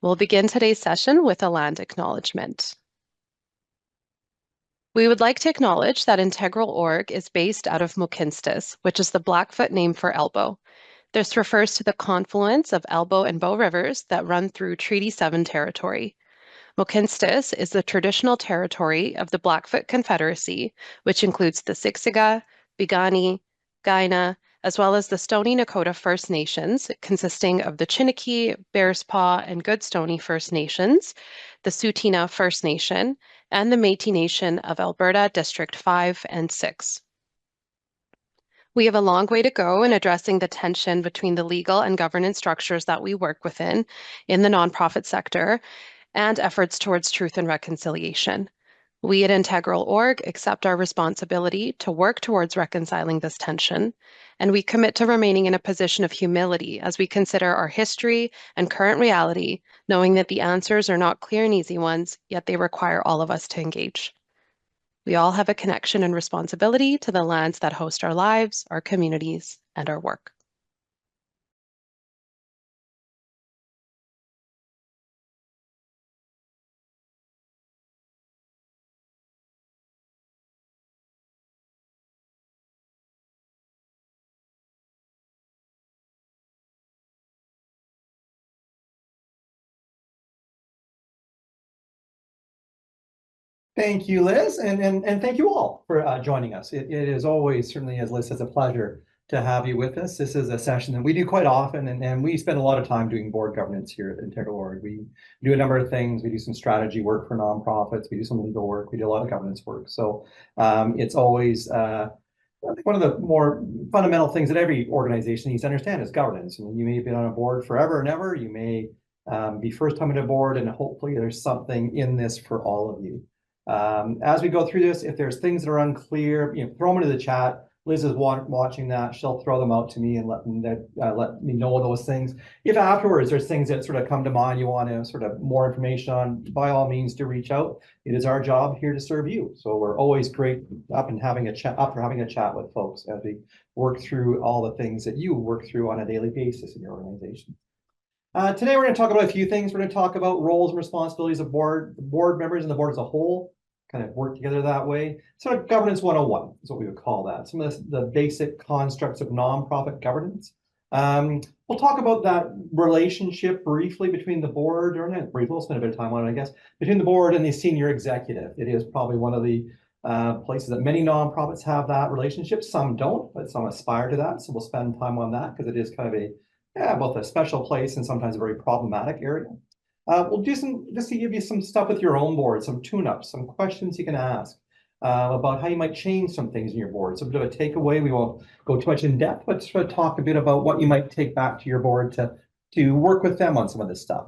We'll begin today's session with a land acknowledgement. We would like to acknowledge that Integral.org is based out of Mohkinstsis, which is the Blackfoot name for elbow. This refers to the confluence of Elbow and Bow rivers that run through Treaty 7 territory. Mohkinstsis is the traditional territory of the Blackfoot Confederacy, which includes the Siksika, Piikani, Kainai, as well as the Stoney Nakoda First Nations, consisting of the Chiniki, Bearspaw, and Goodstoney First Nations, the Tsuut'ina First Nation, and the Métis Nation of Alberta District 5 and 6. We have a long way to go in addressing the tension between the legal and governance structures that we work within in the nonprofit sector and efforts towards truth and reconciliation. We at Integral.org accept our responsibility to work towards reconciling this tension, and we commit to remaining in a position of humility as we consider our history and current reality, knowing that the answers are not clear and easy ones, yet they require all of us to engage. We all have a connection and responsibility to the lands that host our lives, our communities, and our work. Thank you, Liz, and thank you all for joining us. It is always, certainly as Liz says, a pleasure to have you with us. This is a session that we do quite often, and we spend a lot of time doing board governance here at Integral.org. We do a number of things. We do some strategy work for nonprofits. We do some legal work. We do a lot of governance work. So it's always, I think one of the more fundamental things that every organization needs to understand is governance. I mean, you may have been on a board forever and ever. You may be first time on a board, and hopefully there's something in this for all of you. As we go through this, if there's things that are unclear, throw them into the chat. Liz is watching that. She'll throw them out to me and let me know those things. If afterwards there's things that sort of come to mind you want to sort of more information on, by all means, do reach out. It is our job here to serve you. So we're always great up for having a chat with folks as we work through all the things that you work through on a daily basis in your organization. Today, we're going to talk about a few things. We're going to talk about roles and responsibilities of board members and the board as a whole, kind of work together that way. Sort of governance 101 is what we would call that. Some of the basic constructs of nonprofit governance. We'll talk about that relationship briefly between the board, or not briefly, we'll spend a bit of time on it, I guess, between the board and the senior executive. It is probably one of the places that many nonprofits have that relationship. Some don't, but some aspire to that. So we'll spend time on that because it is kind of both a special place and sometimes a very problematic area. We'll do some, just to give you some stuff with your own board, some tune-ups, some questions you can ask about how you might change some things in your board. So a bit of a takeaway. We won't go too much in depth, but sort of talk a bit about what you might take back to your board to work with them on some of this stuff.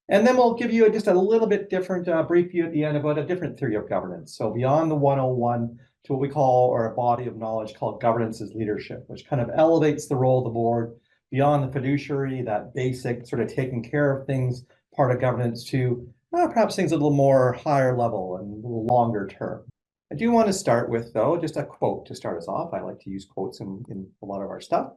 And then we'll give you just a little bit different brief view at the end about a different theory of governance. So beyond the 101 to what we call, or a body of knowledge called governance as leadership, which kind of elevates the role of the board beyond the fiduciary, that basic sort of taking care of things part of governance, to perhaps things a little more higher level and a little longer term. I do want to start with, though, just a quote to start us off. I like to use quotes in a lot of our stuff.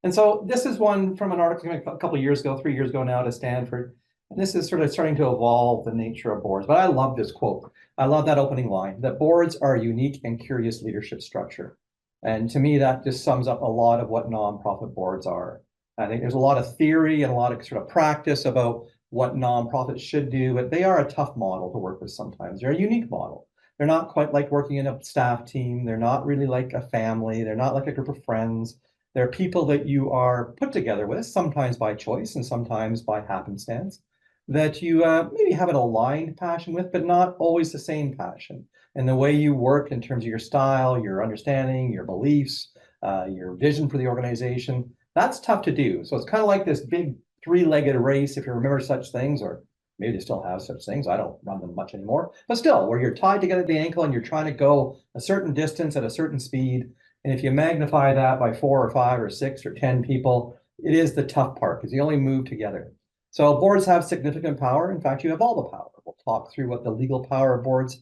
And so this is one from an article a couple of years ago, 3 years ago now, to Stanford. And this is sort of starting to evolve the nature of boards. But I love this quote. I love that opening line, that boards are a unique and curious leadership structure. And to me, that just sums up a lot of what nonprofit boards are. I think there's a lot of theory and a lot of sort of practice about what nonprofits should do, but they are a tough model to work with sometimes. They're a unique model. They're not quite like working in a staff team. They're not really like a family. They're not like a group of friends. They're people that you are put together with, sometimes by choice and sometimes by happenstance, that you maybe have an aligned passion with, but not always the same passion. And the way you work in terms of your style, your understanding, your beliefs, your vision for the organization, that's tough to do. So it's kind of like this big three-legged race, if you remember such things, or maybe they still have such things. I don't run them much anymore, but still, where you're tied together at the ankle and you're trying to go a certain distance at a certain speed. And if you magnify that by 4 or 5 or 6 or 10 people, it is the tough part because you only move together. So boards have significant power. In fact, you have all the power. We'll talk through what the legal power of boards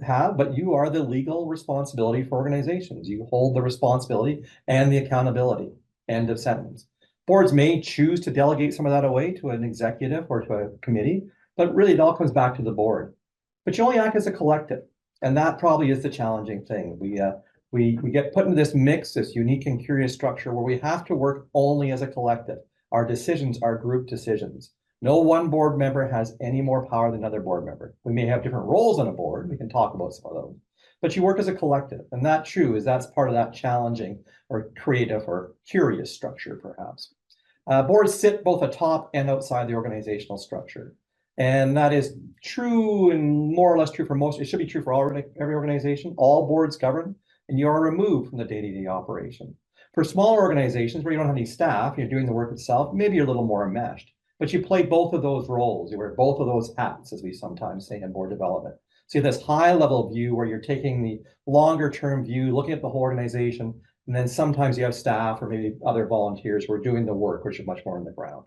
have, but you are the legal responsibility for organizations. You hold the responsibility and the accountability. End of sentence. Boards may choose to delegate some of that away to an executive or to a committee, but really it all comes back to the board. But you only act as a collective, and that probably is the challenging thing. We get put into this mix, this unique and curious structure where we have to work only as a collective. Our decisions are group decisions. No one board member has any more power than another board member. We may have different roles on a board. We can talk about some of those, but you work as a collective, and that's part of that challenging or creative or curious structure, perhaps. Boards sit both atop and outside the organizational structure. And that is true and more or less true for most. It should be true for every organization. All boards govern, and you are removed from the day-to-day operation. For smaller organizations where you don't have any staff, you're doing the work itself, maybe you're a little more enmeshed. But you play both of those roles. You wear both of those hats, as we sometimes say in board development. So you have this high level view where you're taking the longer term view, looking at the whole organization, and then sometimes you have staff or maybe other volunteers who are doing the work, which is much more on the ground.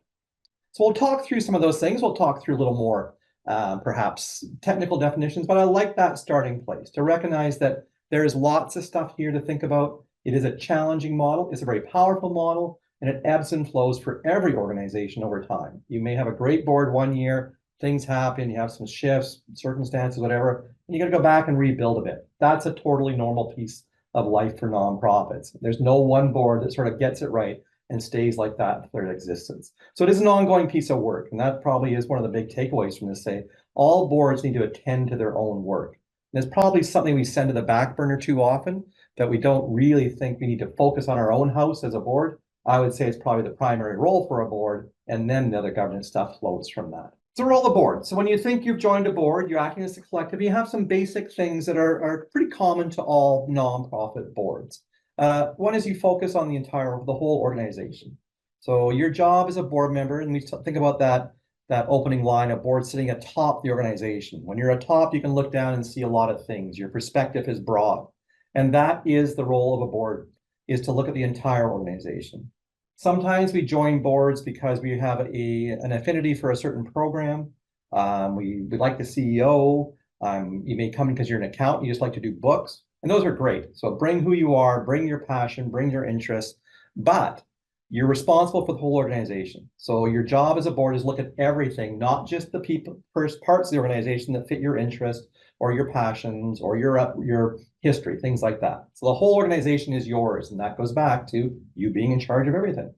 So we'll talk through some of those things. We'll talk through a little more, perhaps technical definitions, but I like that starting place to recognize that there's lots of stuff here to think about. It is a challenging model. It's a very powerful model, and it ebbs and flows for every organization over time. You may have a great board one year, things happen, you have some shifts, circumstances, whatever, and you got to go back and rebuild a bit. That's a totally normal piece of life for nonprofits. There's no one board that sort of gets it right and stays like that for their existence. So it is an ongoing piece of work, and that probably is one of the big takeaways from this. Say all boards need to attend to their own work. And it's probably something we send to the back burner too often, that we don't really think we need to focus on our own house as a board. I would say it's probably the primary role for a board, and then the other governance stuff flows from that. So role of the board. So when you think you've joined a board, you're acting as a collective, you have some basic things that are pretty common to all nonprofit boards. One is you focus on the whole organization. So your job as a board member, and we think about that opening line of board sitting atop the organization. When you're atop, you can look down and see a lot of things. Your perspective is broad. And that is the role of a board, is to look at the entire organization. Sometimes we join boards because we have an affinity for a certain program. We like the CEO. You may come because you're an accountant, you just like to do books. And those are great. So bring who you are, bring your passion, bring your interests, but you're responsible for the whole organization. So your job as a board is look at everything, not just the first parts of the organization that fit your interest or your passions or your history, things like that. So the whole organization is yours, and that goes back to you being in charge of everything.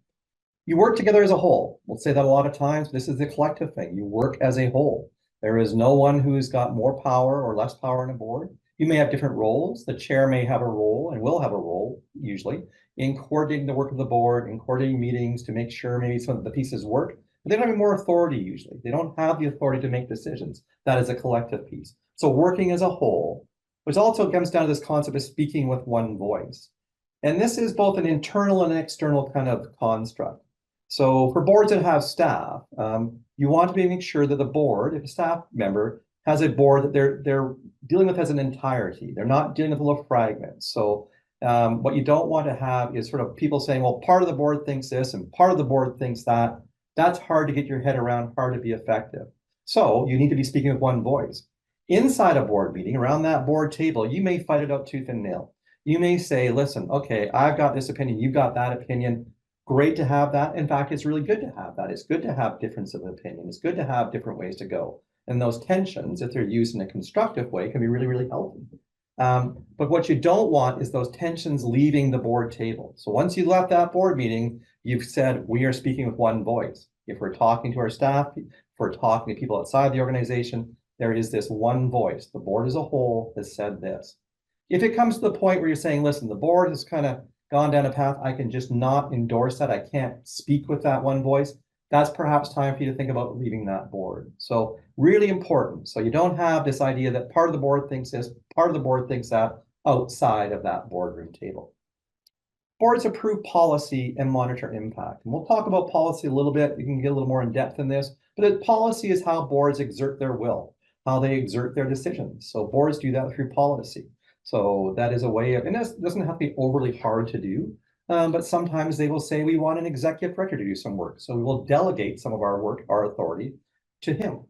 You work together as a whole. We'll say that a lot of times. This is the collective thing. You work as a whole. There is no one who's got more power or less power in a board. You may have different roles. The chair may have a role and will have a role, usually, in coordinating the work of the board, in coordinating meetings to make sure maybe some of the pieces work. But they don't have more authority usually. They don't have the authority to make decisions. That is a collective piece. So working as a whole, which also comes down to this concept of speaking with one voice. And this is both an internal and external kind of construct. So for boards that have staff, you want to make sure that the board, if a staff member has a board that they're dealing with as an entirety, they're not dealing with little fragments. So what you don't want to have is sort of people saying, well, part of the board thinks this and part of the board thinks that. That's hard to get your head around, hard to be effective. So you need to be speaking with one voice. Inside a board meeting, around that board table, you may fight it out tooth and nail. You may say, listen, okay, I've got this opinion, you've got that opinion. Great to have that. In fact, it's really good to have that. It's good to have difference of opinion. It's good to have different ways to go. And those tensions, if they're used in a constructive way, can be really, really healthy. But what you don't want is those tensions leaving the board table. So once you left that board meeting, you've said, we are speaking with one voice. If we're talking to our staff, if we're talking to people outside the organization, there is this one voice. The board as a whole has said this. If it comes to the point where you're saying, listen, the board has kind of gone down a path, I can just not endorse that, I can't speak with that one voice, that's perhaps time for you to think about leaving that board. So really important. So you don't have this idea that part of the board thinks this, part of the board thinks that outside of that boardroom table. Boards approve policy and monitor impact. And we'll talk about policy a little bit. You can get a little more in depth in this, but policy is how boards exert their will, how they exert their decisions. So boards do that through policy. So that is a way of, and this doesn't have to be overly hard to do, but sometimes they will say, we want an executive director to do some work. So we will delegate some of our work, our authority to him.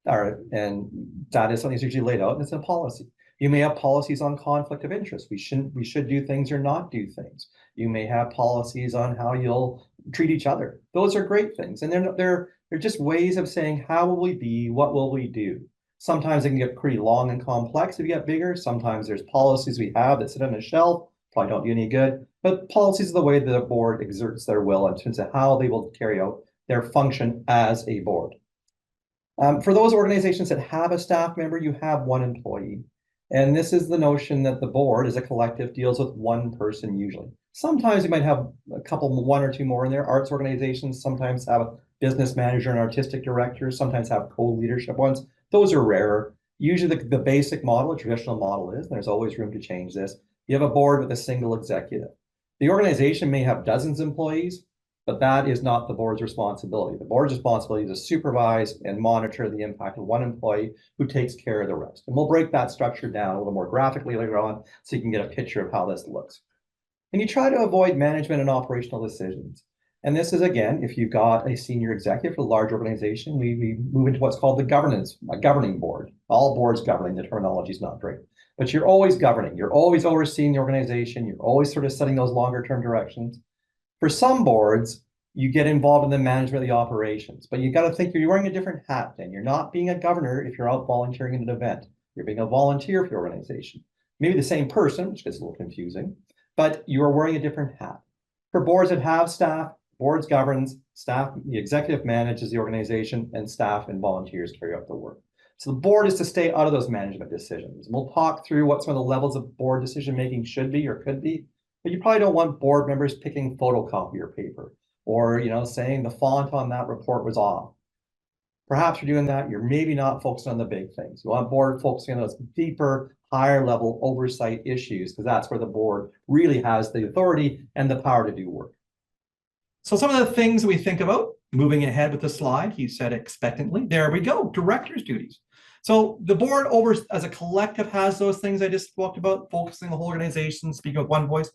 And that is something that's usually laid out, and it's a policy. You may have policies on conflict of interest. We should do things or not do things. You may have policies on how you'll treat each other. Those are great things. And they're just ways of saying, how will we be? What will we do? Sometimes it can get pretty long and complex if you get bigger. Sometimes there's policies we have that sit on a shelf, probably don't do any good. But policies are the way that the board exerts their will in terms of how they will carry out their function as a board. For those organizations that have a staff member, you have one employee. And this is the notion that the board as a collective deals with one person usually. Sometimes you might have a couple, one or two more in there. Arts organizations sometimes have a business manager and artistic director, sometimes have co-leadership ones. Those are rarer. Usually the basic model, a traditional model is, and there's always room to change this. You have a board with a single executive. The organization may have dozens of employees, but that is not the board's responsibility. The board's responsibility is to supervise and monitor the impact of one employee who takes care of the rest. And we'll break that structure down a little more graphically later on so you can get a picture of how this looks. And you try to avoid management and operational decisions. And this is, again, if you've got a senior executive for a large organization, we move into what's called the governing board. All boards governing, the terminology is not great. But you're always governing. You're always overseeing the organization. You're always sort of setting those longer term directions. For some boards, you get involved in the management of the operations, but you got to think you're wearing a different hat then. You're not being a governor if you're out volunteering in an event. You're being a volunteer for the organization. Maybe the same person, which gets a little confusing, but you are wearing a different hat. For boards that have staff, boards governs, staff, the executive manages the organization, and staff and volunteers carry out the work. So the board is to stay out of those management decisions. And we'll talk through what some of the levels of board decision-making should be or could be. But you probably don't want board members picking photocopier paper or saying the font on that report was off. Perhaps you're doing that. You're maybe not focusing on the big things. You want board focusing on those deeper, higher level oversight issues because that's where the board really has the authority and the power to do work. So some of the things we think about, moving ahead with the slide, he said expectantly, there we go, director's duties. So the board as a collective has those things I just talked about, focusing the whole organization, speaking with one voice.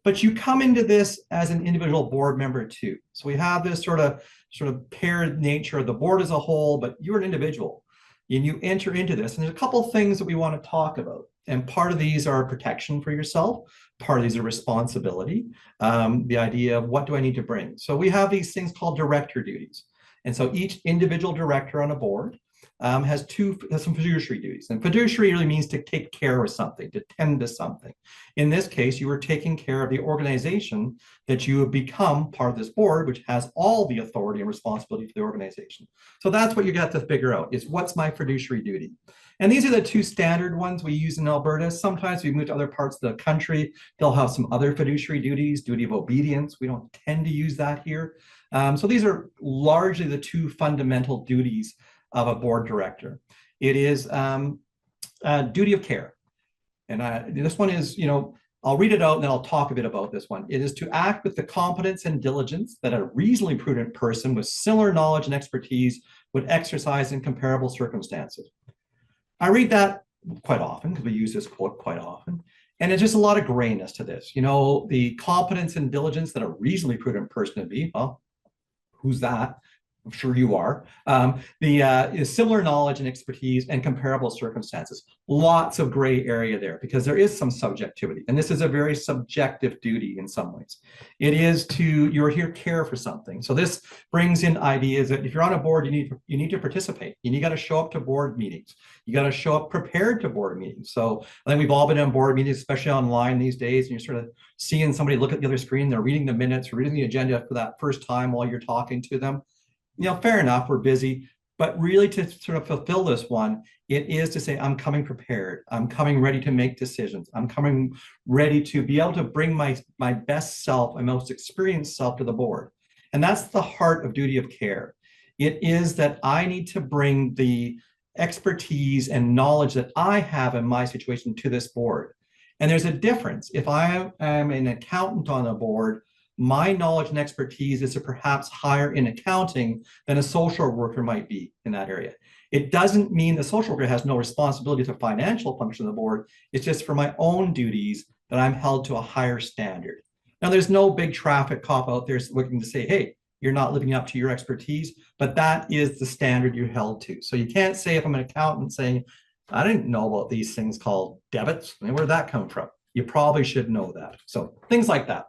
But you come into this as an individual board member too. So we have this sort of paired nature of the board as a whole, but you're an individual and you enter into this. And there's a couple of things that we want to talk about. And part of these are protection for yourself. Part of these are responsibility. The idea of what do I need to bring? So we have these things called director duties. And so each individual director on a board has some fiduciary duties. And fiduciary really means to take care of something, to tend to something. In this case, you are taking care of the organization that you have become part of this board, which has all the authority and responsibility for the organization. So that's what you got to figure out is what's my fiduciary duty? And these are the two standard ones we use in Alberta. Sometimes we move to other parts of the country. They'll have some other fiduciary duties, duty of obedience. We don't tend to use that here. So these are largely the two fundamental duties of a board director. It is duty of care. And this one is, I'll read it out and then I'll talk a bit about this one. It is to act with the competence and diligence that a reasonably prudent person with similar knowledge and expertise would exercise in comparable circumstances. I read that quite often because we use this quote quite often. And it's just a lot of grayness to this. The competence and diligence that a reasonably prudent person would be, well, who's that? I'm sure you are. The similar knowledge and expertise and comparable circumstances. Lots of gray area there because there is some subjectivity. And this is a very subjective duty in some ways. It is you're here to care for something. So this brings in ideas that if you're on a board, you need to participate. You got to show up to board meetings. You got to show up prepared to board meetings. So I think we've all been on board meetings, especially online these days, and you're sort of seeing somebody look at the other screen, they're reading the minutes, reading the agenda for that first time while you're talking to them. Fair enough, we're busy, but really to sort of fulfill this one, it is to say, I'm coming prepared. I'm coming ready to make decisions. I'm coming ready to be able to bring my best self, my most experienced self to the board. And that's the heart of duty of care. It is that I need to bring the expertise and knowledge that I have in my situation to this board. And there's a difference. If I am an accountant on a board, my knowledge and expertise is perhaps higher in accounting than a social worker might be in that area. It doesn't mean the social worker has no responsibility to financial function of the board. It's just for my own duties that I'm held to a higher standard. Now, there's no big traffic cop out there looking to say, hey, you're not living up to your expertise, but that is the standard you're held to. So you can't say if I'm an accountant saying, I didn't know about these things called debits. I mean, where'd that come from? You probably should know that. So things like that.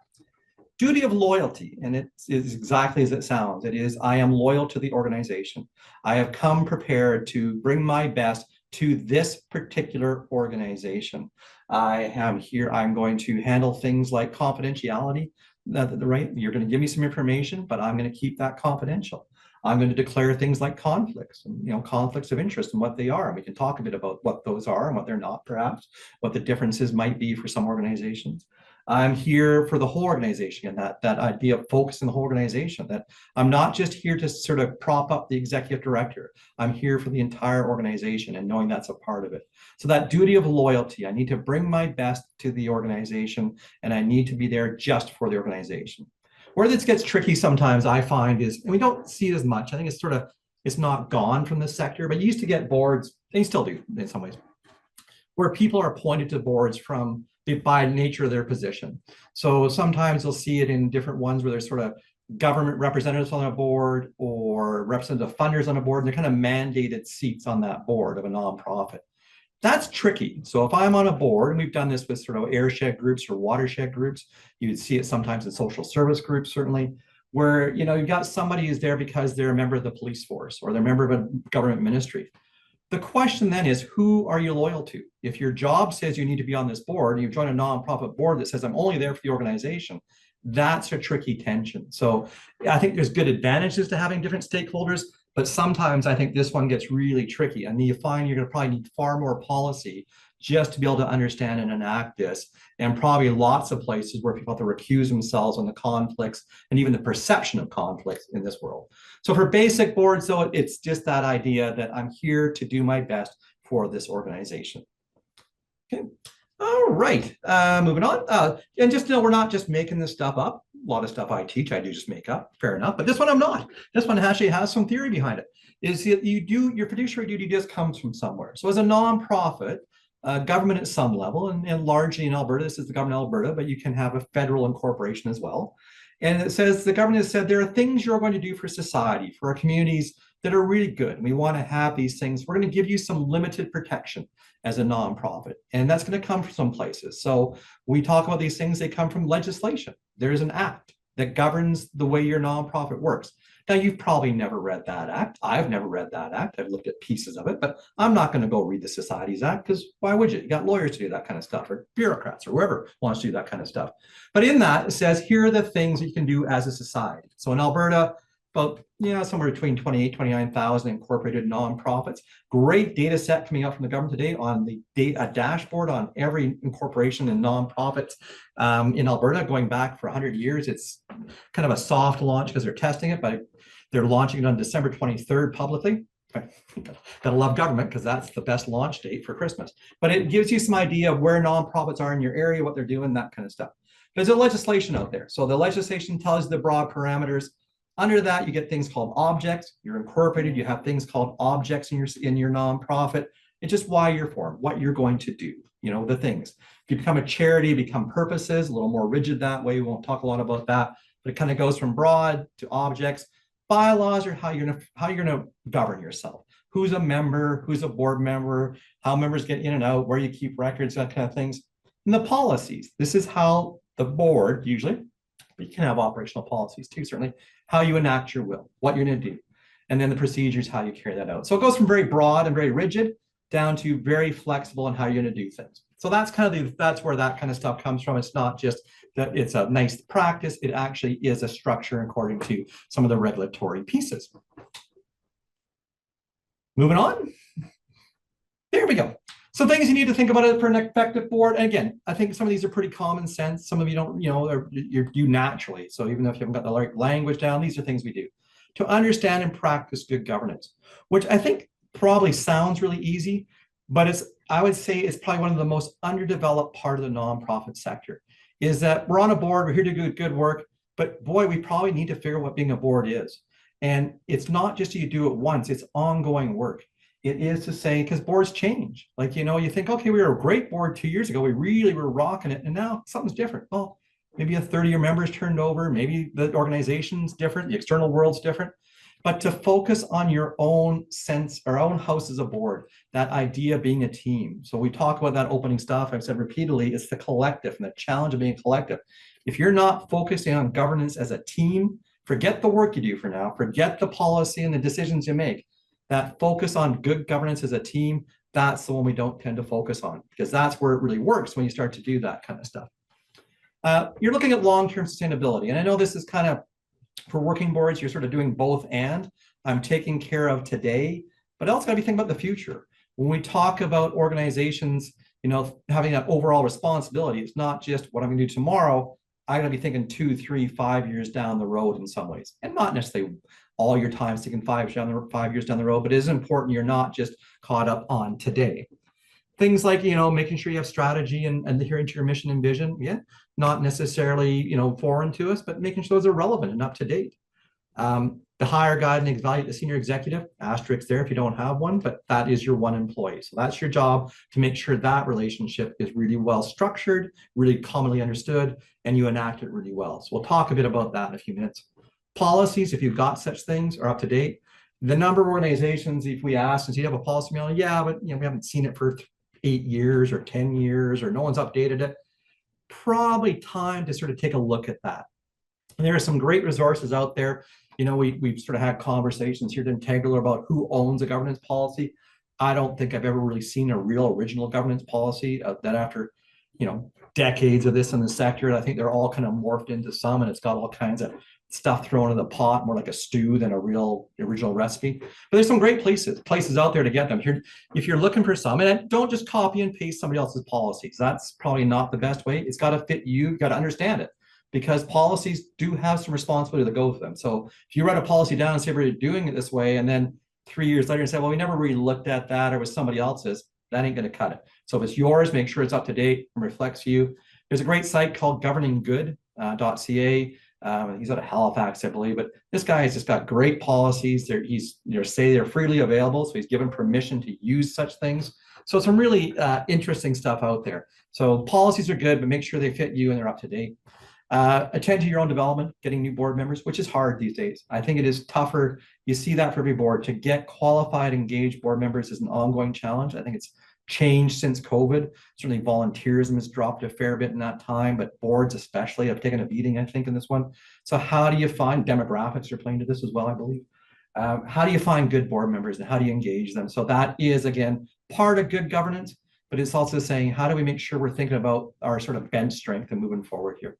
duty of loyalty, and it is exactly as it sounds. It is, I am loyal to the organization. I have come prepared to bring my best to this particular organization. I am here, I'm going to handle things like confidentiality, right? You're going to give me some information, but I'm going to keep that confidential. I'm going to declare things like conflicts, and, conflicts of interest and what they are. And we can talk a bit about what those are and what they're not, perhaps, what the differences might be for some organizations. I'm here for the whole organization, and that idea of focusing the whole organization, that I'm not just here to sort of prop up the executive director. I'm here for the entire organization, and knowing that's a part of it. So that duty of loyalty, I need to bring my best to the organization, and I need to be there just for the organization. Where this gets tricky sometimes, I find, is, and we don't see it as much, I think it's sort of, it's not gone from the sector, but you used to get boards, they still do in some ways, where people are appointed to boards from by nature of their position. So sometimes you'll see it in different ones where there's sort of government representatives on a board or representative funders on a board, and they're kind of mandated seats on that board of a nonprofit. That's tricky. So if I'm on a board, and we've done this with sort of airshed groups or watershed groups, you would see it sometimes in social service groups, certainly, where you've got somebody who's there because they're a member of the police force or they're a member of a government ministry. The question then is, who are you loyal to? If your job says you need to be on this board, and you've joined a nonprofit board that says I'm only there for the organization, that's a tricky tension. So I think there's good advantages to having different stakeholders, but sometimes I think this one gets really tricky. And you find you're going to probably need far more policy just to be able to understand and enact this. And probably lots of places where people have to recuse themselves on the conflicts and even the perception of conflicts in this world. So for basic boards, though, it's just that idea that I'm here to do my best for this organization. Okay. All right, moving on. And just know we're not just making this stuff up. A lot of stuff I teach, I do just make up, fair enough. But this one I'm not. This one actually has some theory behind it. Is that your fiduciary duty just comes from somewhere. So as a nonprofit, government at some level, and largely in Alberta, this is the government of Alberta, but you can have a federal incorporation as well. And it says, the government has said, there are things you're going to do for society, for our communities that are really good. And we want to have these things. We're going to give you some limited protection as a nonprofit. And that's going to come from some places. So we talk about these things, they come from legislation. There's an act that governs the way your nonprofit works. Now, you've probably never read that act. I've never read that act. I've looked at pieces of it, but I'm not going to go read the Societies Act, because why would you? You got lawyers to do that kind of stuff, or bureaucrats, or whoever wants to do that kind of stuff. But in that, it says, here are the things that you can do as a society. So in Alberta, about somewhere between 28, 29,000 incorporated nonprofits. Great data set coming out from the government today on a dashboard on every incorporation and nonprofits in Alberta, going back for 100 years. It's kind of a soft launch because they're testing it, but they're launching it on December 23rd publicly. Gotta love government, because that's the best launch date for Christmas. But it gives you some idea of where nonprofits are in your area, what they're doing, that kind of stuff. There's a legislation out there. So the legislation tells you the broad parameters. Under that, you get things called objects. You're incorporated. You have things called objects in your nonprofit. It's just why you're formed, what you're going to do, the things. If you become a charity, become purposes, a little more rigid that way. We won't talk a lot about that, but it kind of goes from broad to objects. Bylaws are how you're gonna govern yourself. Who's a member, who's a board member, how members get in and out, where you keep records, that kind of things. And the policies. This is how the board usually, but you can have operational policies too, certainly, how you enact your will, what you're going to do, and then the procedures, how you carry that out. So it goes from very broad and very rigid down to very flexible in how you're going to do things. So that's kind of that's where that kind of stuff comes from. It's not just that it's a nice practice, it actually is a structure according to some of the regulatory pieces. Moving on. There we go. Some things you need to think about it for an effective board. And again, I think some of these are pretty common sense. Some of you don't, you do naturally. So even if you haven't got the right language down, these are things we do to understand and practice good governance, which I think probably sounds really easy, but I would say it's probably one of the most underdeveloped part of the nonprofit sector, is that we're on a board, we're here to do good work, but boy, we probably need to figure out what being a board is. And it's not just you do it once, it's ongoing work. It is to say, because boards change. Like, you think, okay, we were a great board 2 years ago. We really were rocking it. And now something's different. Well, maybe a third of your members turned over. Maybe the organization's different. The external world's different. but to focus on your own sense, our own house as a board, that idea of being a team. So we talk about that opening stuff. I've said repeatedly, it's the collective and the challenge of being a collective. If you're not focusing on governance as a team, forget the work you do for now, forget the policy and the decisions you make. That focus on good governance as a team, that's the one we don't tend to focus on, because that's where it really works when you start to do that kind of stuff. You're looking at long-term sustainability. And I know this is kind of, for working boards, you're sort of doing both and. I'm taking care of today, but I also got to be thinking about the future. When we talk about organizations, having that overall responsibility, it's not just what I'm going to do tomorrow. I got to be thinking 2, 3, 5 years down the road in some ways, and not necessarily all your time sticking 5 years down the road, but it is important you're not just caught up on today. Things like, making sure you have strategy and adhering to your mission and vision. Yeah, not necessarily, foreign to us, but making sure those are relevant and up to date. The hire, guide, and evaluate the senior executive, asterisk there if you don't have one, but that is your one employee. So that's your job, to make sure that relationship is really well structured, really commonly understood, and you enact it really well. So we'll talk a bit about that in a few minutes. Policies, if you've got such things, are up to date. The number of organizations, if we ask, do you have a policy manual? Yeah, but we haven't seen it for 8 years or 10 years, or no one's updated it. Probably time to sort of take a look at that. And there are some great resources out there. We've sort of had conversations here at Integral about who owns a governance policy. I don't think I've ever really seen a real original governance policy that after, decades of this in the sector, I think they're all kind of morphed into some, and it's got all kinds of stuff thrown in the pot, more like a stew than a real original recipe. But there's some great places out there to get them. If you're looking for some, and don't just copy and paste somebody else's policies. That's probably not the best way. It's got to fit you. You've got to understand it, because policies do have some responsibility to go with them. So if you write a policy down and say we're doing it this way, and then 3 years later and say, well, we never really looked at that, or was somebody else's, that ain't going to cut it. So if it's yours, make sure it's up to date and reflects you. There's a great site called governinggood.ca. He's out of Halifax, I believe, but this guy has just got great policies. Say they're freely available, so he's given permission to use such things. So some really interesting stuff out there. So policies are good, but make sure they fit you and they're up to date. Attend to your own development, getting new board members, which is hard these days. I think it is tougher. You see that for every board. To get qualified, engaged board members is an ongoing challenge. I think it's changed since COVID. Certainly volunteerism has dropped a fair bit in that time, but boards especially have taken a beating, I think, in this one. So how do you find, demographics are playing to this as well, I believe. How do you find good board members and how do you engage them? So that is, again, part of good governance, but it's also saying, how do we make sure we're thinking about our sort of bench strength and moving forward here?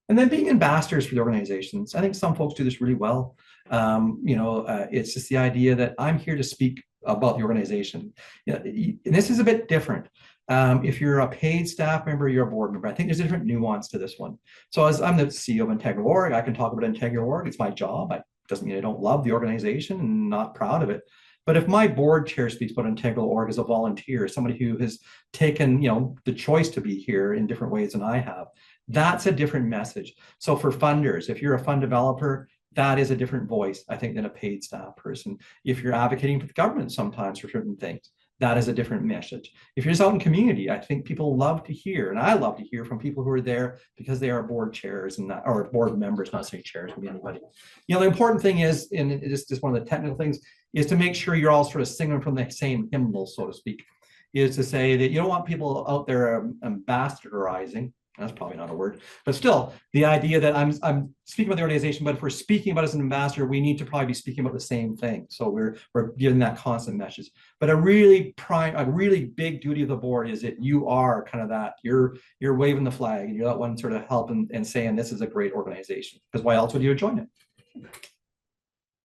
And then being ambassadors for the organizations. I think some folks do this really well. It's just the idea that I'm here to speak about the organization. And this is a bit different. If you're a paid staff member, you're a board member. I think there's a different nuance to this one. So as I'm the CEO of Integral.org, I can talk about Integral.org. It's my job. It doesn't mean I don't love the organization and not proud of it. But if my board chair speaks about Integral.org as a volunteer, somebody who has taken, the choice to be here in different ways than I have, that's a different message. So for funders, if you're a fund developer, that is a different voice, I think, than a paid staff person. If you're advocating for the government sometimes for certain things, that is a different message. If you're just out in community, I think people love to hear, and I love to hear from people who are there because they are board chairs and not, or board members, not saying chairs, can be anybody. The important thing is, and it's just one of the technical things, is to make sure you're all sort of singing from the same hymnal, so to speak, is to say that you don't want people out there ambassadorizing. That's probably not a word, but still, the idea that I'm speaking about the organization, but if we're speaking about as an ambassador, we need to probably be speaking about the same thing. So we're giving that constant message. But a really big duty of the board is that you are kind of that. You're waving the flag, and you're that one sort of helping and saying this is a great organization. Because why else would you join it?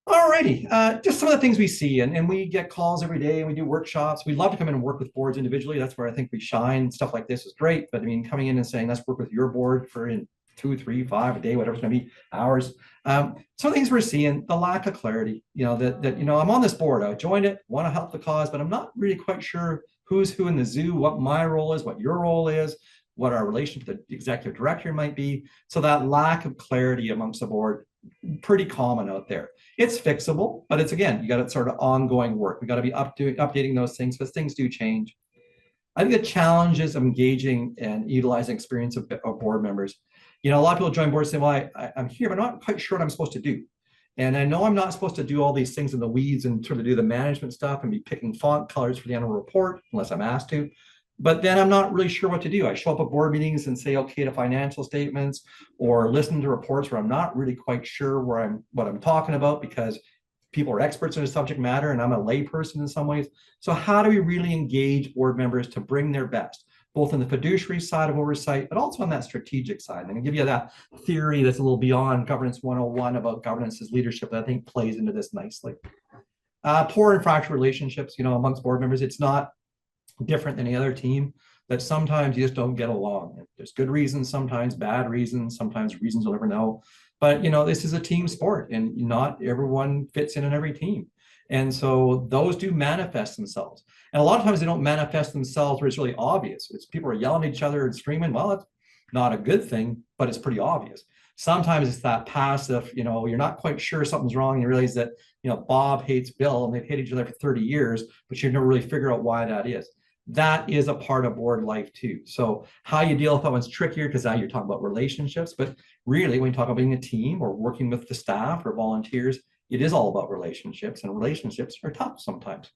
Alrighty, just some of the things we see, and we get calls every day, and we do workshops. We'd love to come in and work with boards individually. That's where I think we shine. Stuff like this is great, but I mean, coming in and saying, let's work with your board for in 2, 3, 5 a day, whatever it's going to be, hours. Some things we're seeing, the lack of clarity. I'm on this board. I joined it, want to help the cause, but I'm not really quite sure who's who in the zoo, what my role is, what your role is, what our relation to the executive director might be. So that lack of clarity amongst the board, pretty common out there. It's fixable, but it's, again, you got to sort of ongoing work. We got to be updating those things because things do change. I think the challenges of engaging and utilizing experience of board members. A lot of people join boards saying, well, I'm here, but I'm not quite sure what I'm supposed to do. And I know I'm not supposed to do all these things in the weeds and sort of do the management stuff and be picking font colors for the annual report unless I'm asked to. But then I'm not really sure what to do. I show up at board meetings and say okay to financial statements or listen to reports where I'm not really quite sure what I'm talking about because people are experts in a subject matter and I'm a layperson in some ways. So how do we really engage board members to bring their best, both in the fiduciary side of oversight, but also on that strategic side? And I can give you that theory that's a little beyond governance 101 about governance as leadership that I think plays into this nicely. Poor and fractured relationships, amongst board members, it's not different than any other team, that sometimes you just don't get along. There's good reasons, sometimes bad reasons, sometimes reasons you'll never know. But this is a team sport and not everyone fits in every team. And so those do manifest themselves. And a lot of times they don't manifest themselves where it's really obvious. It's people are yelling at each other and screaming. Well, it's not a good thing, but it's pretty obvious. Sometimes it's that passive, you're not quite sure something's wrong. You realize that, Bob hates Bill and they've hated each other for 30 years, but you never really figure out why that is. That is a part of board life too. So how you deal with that one's trickier because now you're talking about relationships, but really when you talk about being a team or working with the staff or volunteers, it is all about relationships, and relationships are tough sometimes.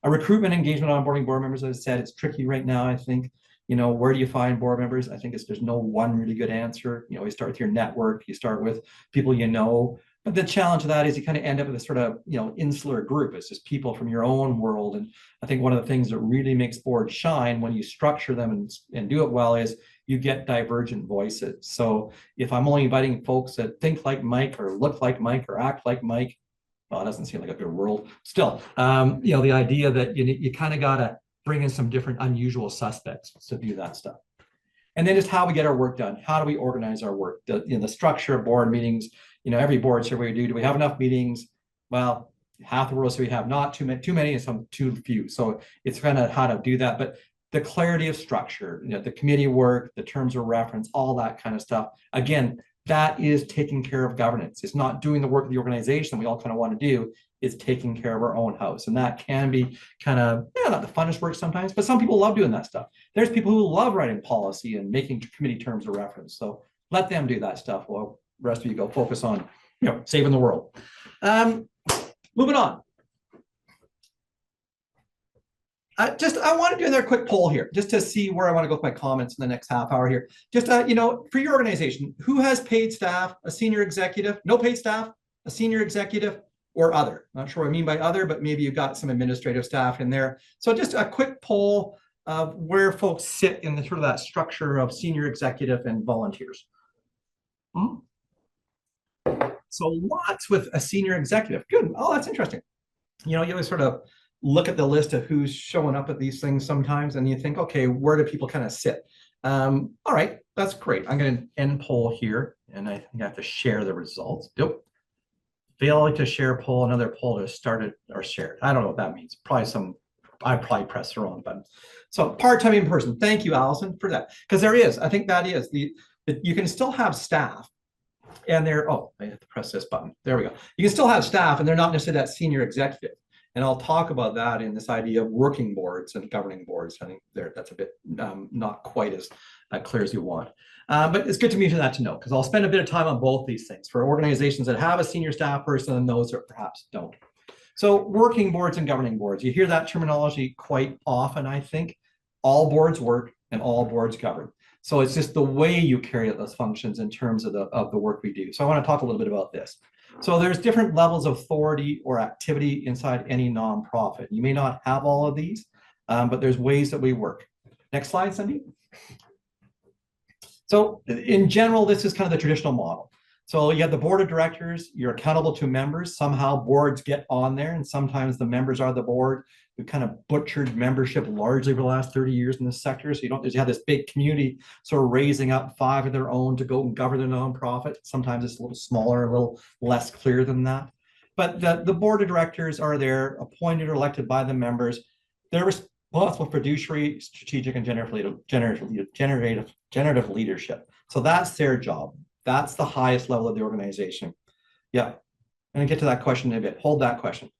A recruitment, engagement, onboarding board members, as I said, it's tricky right now. I think, where do you find board members? I think there's no one really good answer. You start with your network, you start with people but the challenge of that is you kind of end up with a sort of, insular group. It's just people from your own world. And I think one of the things that really makes boards shine when you structure them and do it well is you get divergent voices. So if I'm only inviting folks that think like Mike or look like Mike or act like Mike, well, it doesn't seem like a good world. Still, the idea that you kind of got to bring in some different unusual suspects to do that stuff. And then just how we get our work done. How do we organize our work? The structure of board meetings. Every board survey we do we have enough meetings? Well, half the world, so we have not too many and some too few. So it's kind of how to do that. But the clarity of structure, the committee work, the terms of reference, all that kind of stuff. Again, that is taking care of governance. It's not doing the work of the organization we all kind of want to do. It's taking care of our own house. And that can be kind of, not the funnest work sometimes, but some people love doing that stuff. There's people who love writing policy and making committee terms of reference. So let them do that stuff while the rest of you go focus on, saving the world. Moving on. I want to do another quick poll here, just to see where I want to go with my comments in the next half hour here. Just, for your organization, who has paid staff, a senior executive, no paid staff, a senior executive, or other? Not sure what I mean by other, but maybe you've got some administrative staff in there. So just a quick poll of where folks sit in the sort of that structure of senior executive and volunteers. So lots with a senior executive. Good. Oh, that's interesting. You always sort of look at the list of who's showing up at these things sometimes, and you think, okay, where do people kind of sit? All right, that's great. I'm going to end poll here, and I think I have to share the results. Nope. Fail to share poll, another poll to started or shared. I don't know what that means. I probably pressed the wrong button. So part-time in person. Thank you, Allison, for that. Because there is, I think that is you can still have staff. And I have to press this button. There we go. You can still have staff, and they're not necessarily that senior executive. And I'll talk about that in this idea of working boards and governing boards. I think that's a bit not quite as clear as you want. But it's good to me for that to know, because I'll spend a bit of time on both these things for organizations that have a senior staff person and those that perhaps don't. So working boards and governing boards, you hear that terminology quite often, I think. All boards work and all boards govern. So it's just the way you carry out those functions in terms of the work we do. So I want to talk a little bit about this. So there's different levels of authority or activity inside any nonprofit. You may not have all of these, but there's ways that we work. Next slide, Cindy. So in general, this is kind of the traditional model. So you have the board of directors, you're accountable to members. Somehow boards get on there, and sometimes the members are the board. We've kind of butchered membership largely for the last 30 years in this sector. So you have this big community sort of raising up 5 of their own to go and govern the nonprofit. Sometimes it's a little smaller, a little less clear than that. But the board of directors are there, appointed or elected by the members. They're responsible for fiduciary, strategic, and generative leadership. So that's their job. That's the highest level of the organization. Yeah, I'm going to get to that question in a bit. Hold that question.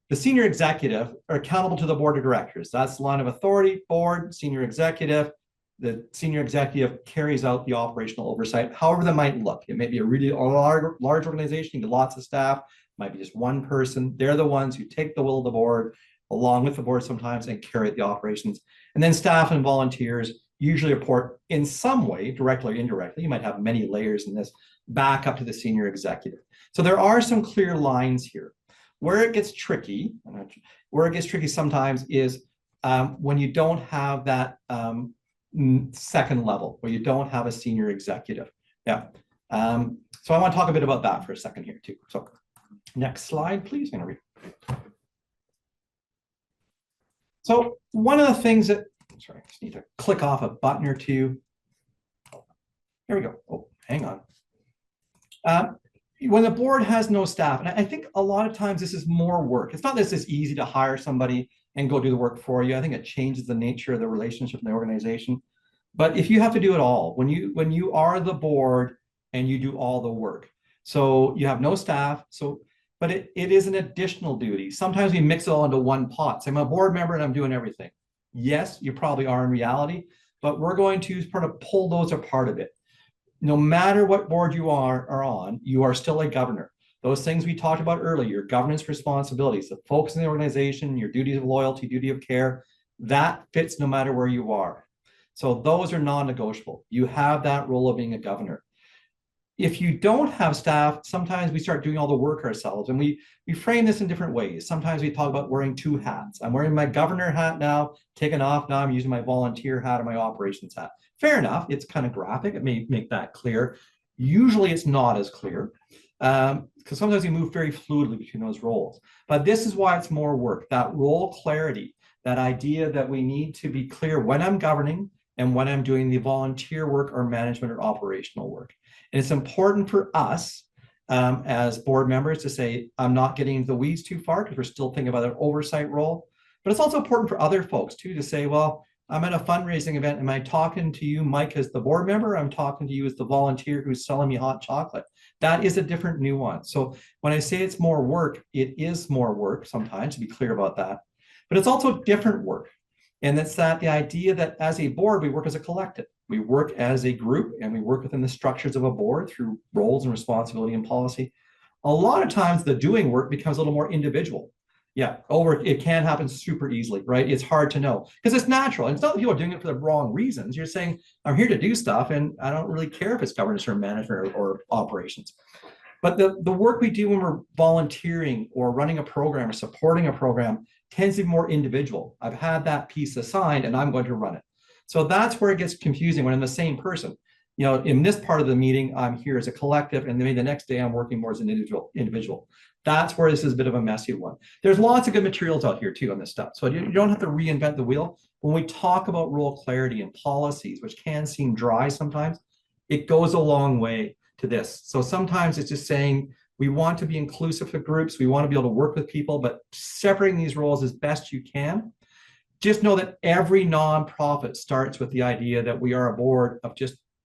The senior executive are accountable to the board of directors. That's the line of authority, board, senior executive. the senior executive carries out the operational oversight, however that might look. It may be a really large organization, lots of staff, might be just one person. They're the ones who take the will of the board along with the board sometimes and carry out the operations. And then staff and volunteers usually report in some way, directly or indirectly. You might have many layers in this, back up to the senior executive. So there are some clear lines here. Where it gets tricky, sometimes is when you don't have that second level, where you don't have a senior executive. Yeah. So I want to talk a bit about that for a second here too. So next slide, please. I'm going to read. So one of the things that, sorry, I just need to click off a button or two. Here we go. Oh, hang on. When the board has no staff, and I think a lot of times this is more work. It's not that it's easy to hire somebody and go do the work for you. I think it changes the nature of the relationship in the organization. But if you have to do it all, when you are the board and you do all the work, so you have no staff, but it is an additional duty. Sometimes we mix it all into one pot. So I'm a board member and I'm doing everything. Yes, you probably are in reality, but we're going to sort of pull those apart a bit. No matter what board you are on, you are still a governor. Those things we talked about earlier, your governance responsibilities, the focus in the organization, your duties of loyalty, duty of care, that fits no matter where you are. So those are non-negotiable. You have that role of being a governor. If you don't have staff, sometimes we start doing all the work ourselves, and we frame this in different ways. Sometimes we talk about wearing two hats. I'm wearing my governor hat now, taken off, now I'm using my volunteer hat or my operations hat. Fair enough, it's kind of graphic, it may make that clear. Usually it's not as clear, because sometimes we move very fluidly between those roles. But this is why it's more work, that role clarity, that idea that we need to be clear when I'm governing and when I'm doing the volunteer work or management or operational work. And it's important for us as board members to say, I'm not getting into the weeds too far because we're still thinking about an oversight role. But it's also important for other folks too to say, well, I'm at a fundraising event. Am I talking to you, Mike, as the board member? I'm talking to you as the volunteer who's selling me hot chocolate. That is a different nuance. So when I say it's more work, it is more work sometimes, to be clear about that. But it's also different work. And it's that the idea that as a board, we work as a collective. We work as a group and we work within the structures of a board through roles and responsibility and policy. A lot of times the doing work becomes a little more individual. Yeah, it can happen super easily, right? It's hard to know because it's natural. And it's not that people are doing it for the wrong reasons. You're saying, I'm here to do stuff and I don't really care if it's governance or management or operations. But the work we do when we're volunteering or running a program or supporting a program tends to be more individual. I've had that piece assigned and I'm going to run it. So that's where it gets confusing when I'm the same person. You know, in this part of the meeting, I'm here as a collective, and then the next day I'm working more as an individual. That's where this is a bit of a messy one. There's lots of good materials out here too on this stuff. So you don't have to reinvent the wheel. When we talk about role clarity and policies, which can seem dry sometimes, it goes a long way to this. So sometimes it's just saying, we want to be inclusive of groups. We want to be able to work with people, but separating these roles as best you can. Just know that every nonprofit starts with the idea that we are a board of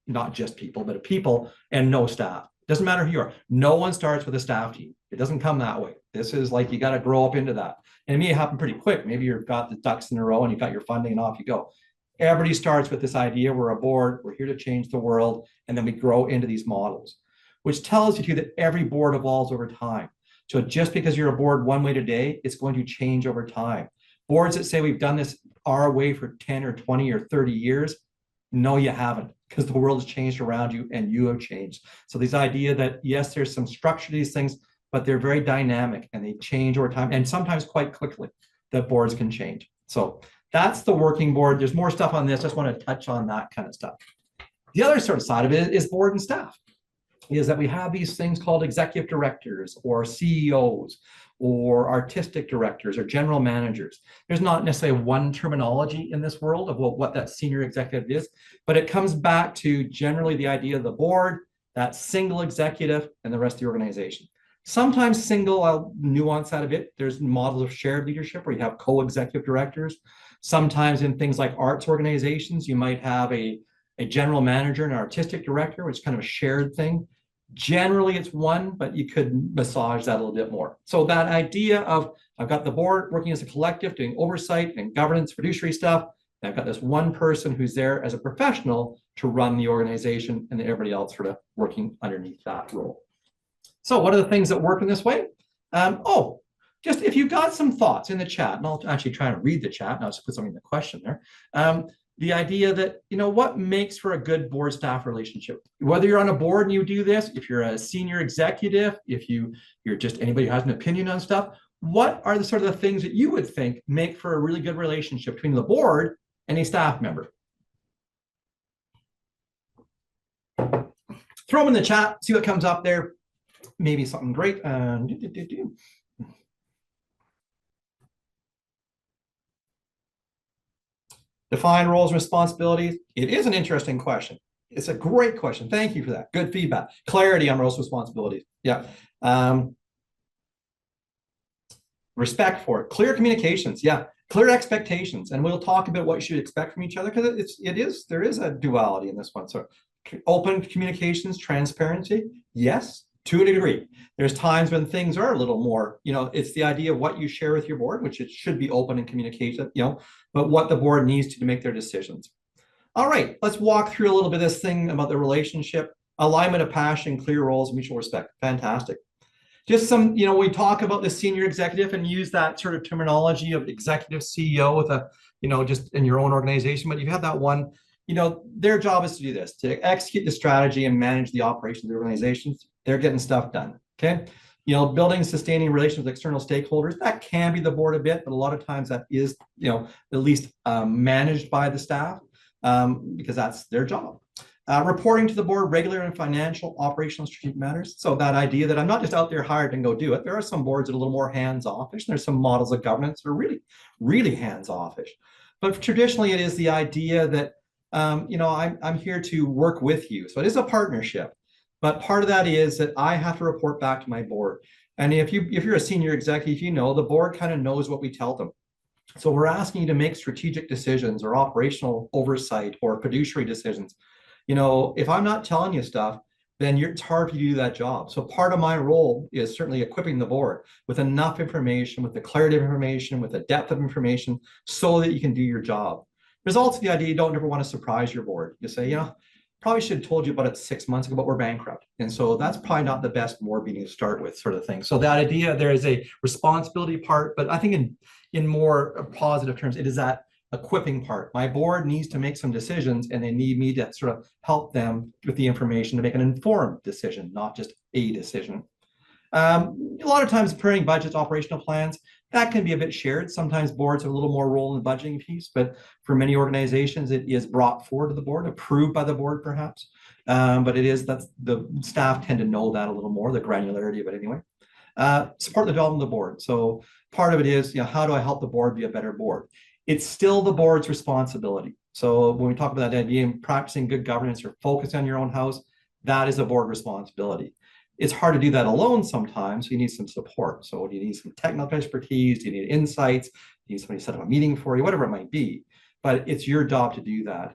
not just people, but of people and no staff. Doesn't matter who you are. No one starts with a staff team. It doesn't come that way. This is like, you got to grow up into that. And it may happen pretty quick. Maybe you've got the ducks in a row and you've got your funding and off you go. Everybody starts with this idea, we're a board, we're here to change the world. And then we grow into these models, which tells you too that every board evolves over time. So just because you're a board one way today, it's going to change over time. Boards that say we've done this our way for 10 or 20 or 30 years, no, you haven't, because the world has changed around you and you have changed. So this idea that, yes, there's some structure to these things, but they're very dynamic and they change over time and sometimes quite quickly that boards can change. So that's the working board. There's more stuff on this. I just want to touch on that kind of stuff. The other sort of side of it is board and staff, is that we have these things called executive directors or CEOs or artistic directors or general managers. There's not necessarily one terminology in this world of what that senior executive is, but it comes back to generally the idea of the board, that single executive, and the rest of the organization. Sometimes single, I'll nuance that a bit. There's models of shared leadership where you have co-executive directors. Sometimes in things like arts organizations, you might have a general manager and an artistic director, which is kind of a shared thing. Generally, it's one, but you could massage that a little bit more. So that idea of, I've got the board working as a collective, doing oversight and governance, fiduciary stuff, And I've got this one person who's there as a professional to run the organization, and everybody else sort of working underneath that role. So what are the things that work in this way? Just if you've got some thoughts in the chat, and I'll actually try and read the chat, and I'll just put something in the question there. The idea that, what makes for a good board staff relationship, whether you're on a board and you do this, if you're a senior executive, if you're just anybody who has an opinion on stuff, what are the sort of the things that you would think make for a really good relationship between the board and a staff member? Throw them in the chat, see what comes up there. Maybe something great. Define roles and responsibilities. It is an interesting question. It's a great question. Thank you for that. Good feedback. Clarity on roles and responsibilities. Yeah. Respect for it. Clear communications. Yeah. Clear expectations. And we'll talk about what you should expect from each other, because there is a duality in this one. So open communications, transparency. Yes, to a degree. There's times when things are a little more, it's the idea of what you share with your board, which it should be open and communicative, but what the board needs to make their decisions. All right, let's walk through a little bit of this thing about the relationship. Alignment of passion, clear roles, mutual respect. Fantastic. Just some, we talk about the senior executive and use that sort of terminology of executive CEO with a, just in your own organization, but you have that one, their job is to do this, to execute the strategy and manage the operations of the organizations. They're getting stuff done, okay? Building, sustaining relations with external stakeholders, that can be the board a bit, but a lot of times that is, at least managed by the staff because that's their job. Reporting to the board regular and financial, operational, strategic matters. So that idea that I'm not just out there hired and go do it. There are some boards that are a little more hands-offish, and there's some models of governance that are really, really hands-offish. But traditionally, it is the idea that, I'm here to work with you. So it is a partnership. But part of that is that I have to report back to my board. And if you're a senior executive, the board kind of knows what we tell them. So we're asking you to make strategic decisions or operational oversight or fiduciary decisions. If I'm not telling you stuff, then it's hard for you to do that job. So part of my role is certainly equipping the board with enough information, with the clarity of information, with the depth of information, so that you can do your job. There's also the idea you don't ever want to surprise your board. You say, probably should have told you about it 6 months ago, but we're bankrupt. And so that's probably not the best board meeting to start with, sort of thing. So that idea, there is a responsibility part, but I think in more positive terms, it is that equipping part. My board needs to make some decisions, and they need me to sort of help them with the information to make an informed decision, not just a decision. A lot of times preparing budgets, operational plans, that can be a bit shared. Sometimes boards have a little more role in the budgeting piece, but for many organizations, it is brought forward to the board, approved by the board perhaps. But that's the staff tend to know that a little more, the granularity of it anyway. Support the development of the board. So part of it is, how do I help the board be a better board? It's still the board's responsibility. So when we talk about that idea of practicing good governance or focus on your own house, that is a board responsibility. It's hard to do that alone sometimes, so you need some support. So you need some technical expertise, you need insights, you need somebody to set up a meeting for you, whatever it might be. But it's your job to do that.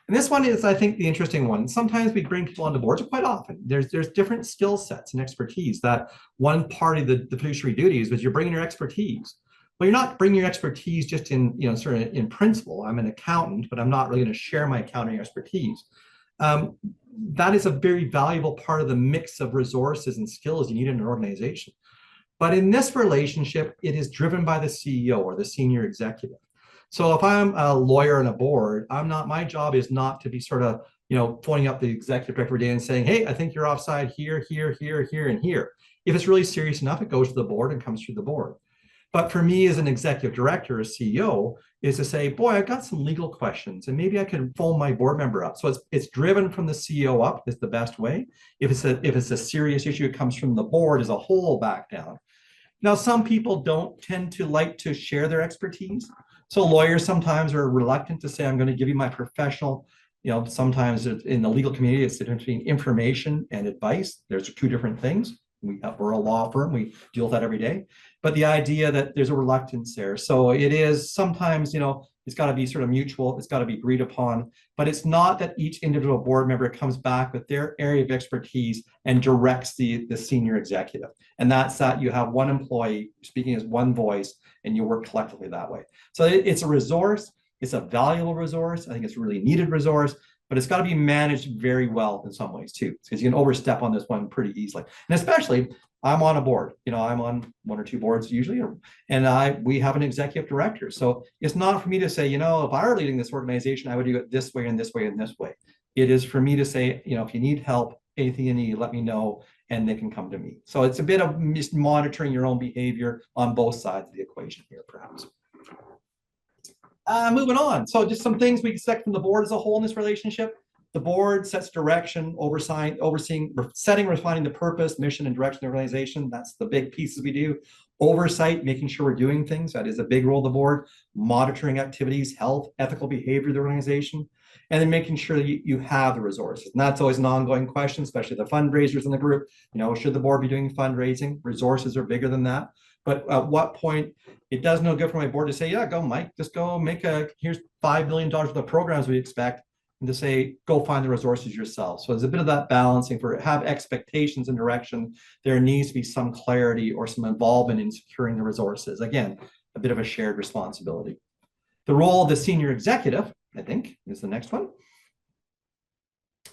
And this one is, I think, the interesting one. Sometimes we bring people onto boards, quite often. There's different skill sets and expertise. That one part of the fiduciary duties was you're bringing your expertise. Well, you're not bringing your expertise just in, sort of in principle. I'm an accountant, but I'm not really going to share my accounting expertise. That is a very valuable part of the mix of resources and skills you need in an organization. But in this relationship, it is driven by the CEO or the senior executive. So if I'm a lawyer on a board, my job is not to be sort of, phoning up the executive director every day and saying, hey, I think you're offside here, here, here, here, and here. If it's really serious enough, it goes to the board and comes through the board. But for me as an executive director, a CEO, is to say, boy, I've got some legal questions and maybe I could phone my board member up. So it's driven from the CEO up is the best way. If it's a serious issue, it comes from the board as a whole back down. Now, some people don't tend to like to share their expertise. So lawyers sometimes are reluctant to say, I'm going to give you my professional, sometimes in the legal community, it's the difference between information and advice. There's two different things. We're a law firm, we deal with that every day. But the idea that there's a reluctance there. So it is sometimes, it's got to be sort of mutual, it's got to be agreed upon, but it's not that each individual board member comes back with their area of expertise and directs the senior executive. And that's that you have one employee speaking as one voice and you work collectively that way. So it's a resource. It's a valuable resource. I think it's a really needed resource, but it's got to be managed very well in some ways too, because you can overstep on this one pretty easily. And especially, I'm on a board. I'm on one or two boards usually, and we have an executive director. So it's not for me to say, if I were leading this organization, I would do it this way and this way and this way. It is for me to say, if you need help, anything you need, let me know, and they can come to me. So it's a bit of just monitoring your own behavior on both sides of the equation here, perhaps. Moving on. So just some things we expect from the board as a whole in this relationship. The board sets direction, overseeing, setting, refining the purpose, mission, and direction of the organization. That's the big pieces we do. Oversight, making sure we're doing things. That is a big role of the board. Monitoring activities, health, ethical behavior of the organization, and then making sure that you have the resources. And that's always an ongoing question, especially the fundraisers in the group. Should the board be doing fundraising? Resources are bigger than that. But at what point, it does no good for my board to say, yeah, go, Mike, just go here's $5 million worth of programs we expect, and to say, go find the resources yourself. So there's a bit of that balancing have expectations and direction. There needs to be some clarity or some involvement in securing the resources. Again, a bit of a shared responsibility. The role of the senior executive, I think, is the next one.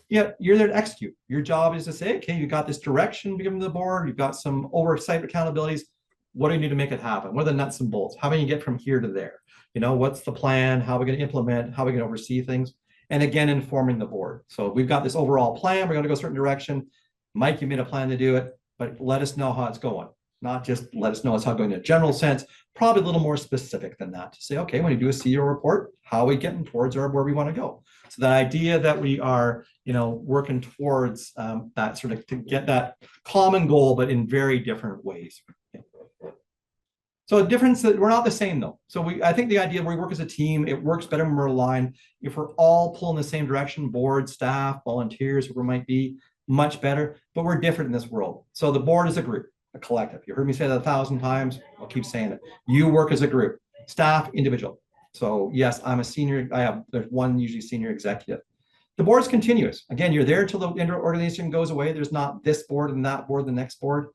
Yeah, you're there to execute. Your job is to say, okay, you got this direction given to the board, you've got some oversight accountabilities. What do you need to make it happen? What are the nuts and bolts? How do you get from here to there? What's the plan? How are we going to implement? How are we going to oversee things? And again, informing the board. So we've got this overall plan. We're going to go a certain direction. Mike, you made a plan to do it, but let us know how it's going. Not just let us know it's how it's going in a general sense, probably a little more specific than that to say, okay, when you do a CEO report, how are we getting towards where we want to go? So that idea that we are, working towards that sort of to get that common goal, but in very different ways. So a difference that we're not the same though. So I think the idea we work as a team, it works better when we're aligned. If we're all pulling the same direction, board, staff, volunteers, whoever might be, much better, but we're different in this world. So the board is a group, a collective. You heard me say that 1,000 times. I'll keep saying it. You work as a group, staff, individual. So yes, I'm a senior, there's one usually senior executive. The board is continuous. Again, you're there till the organization goes away. There's not this board and that board, the next board.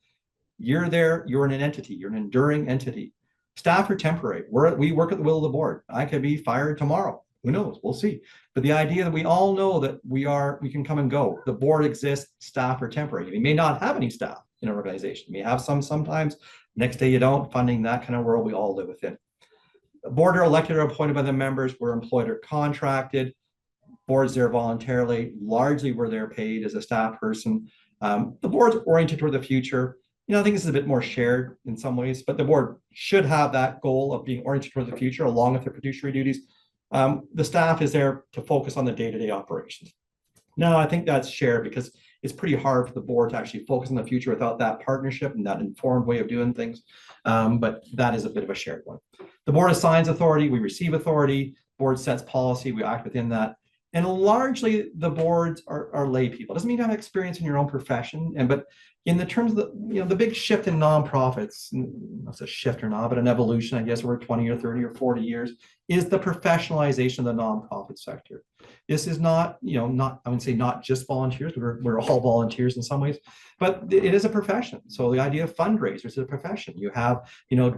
You're there, you're an entity, you're an enduring entity. Staff are temporary. We work at the will of the board. I could be fired tomorrow. Who knows? We'll see. But the idea that we all know that we can come and go. The board exists, staff are temporary. You may not have any staff in an organization. You may have some sometimes. Next day you don't. Funding, that kind of world we all live within. The board are elected or appointed by the members. We're employed or contracted. Board's there voluntarily. Largely we're there paid as a staff person. The board's oriented toward the future. I think this is a bit more shared in some ways, but the board should have that goal of being oriented toward the future along with their fiduciary duties. The staff is there to focus on the day-to-day operations. Now, I think that's shared because it's pretty hard for the board to actually focus on the future without that partnership and that informed way of doing things. But that is a bit of a shared one. The board assigns authority, we receive authority, board sets policy, we act within that. And largely the boards are lay people. It doesn't mean you have experience in your own profession, but in the terms of the big shift in nonprofits, not a shift or not, but an evolution, I guess, over 20 or 30 or 40 years, is the professionalization of the nonprofit sector. This is not, I would say not just volunteers, we're all volunteers in some ways, but it is a profession. So the idea of fundraisers is a profession. You have,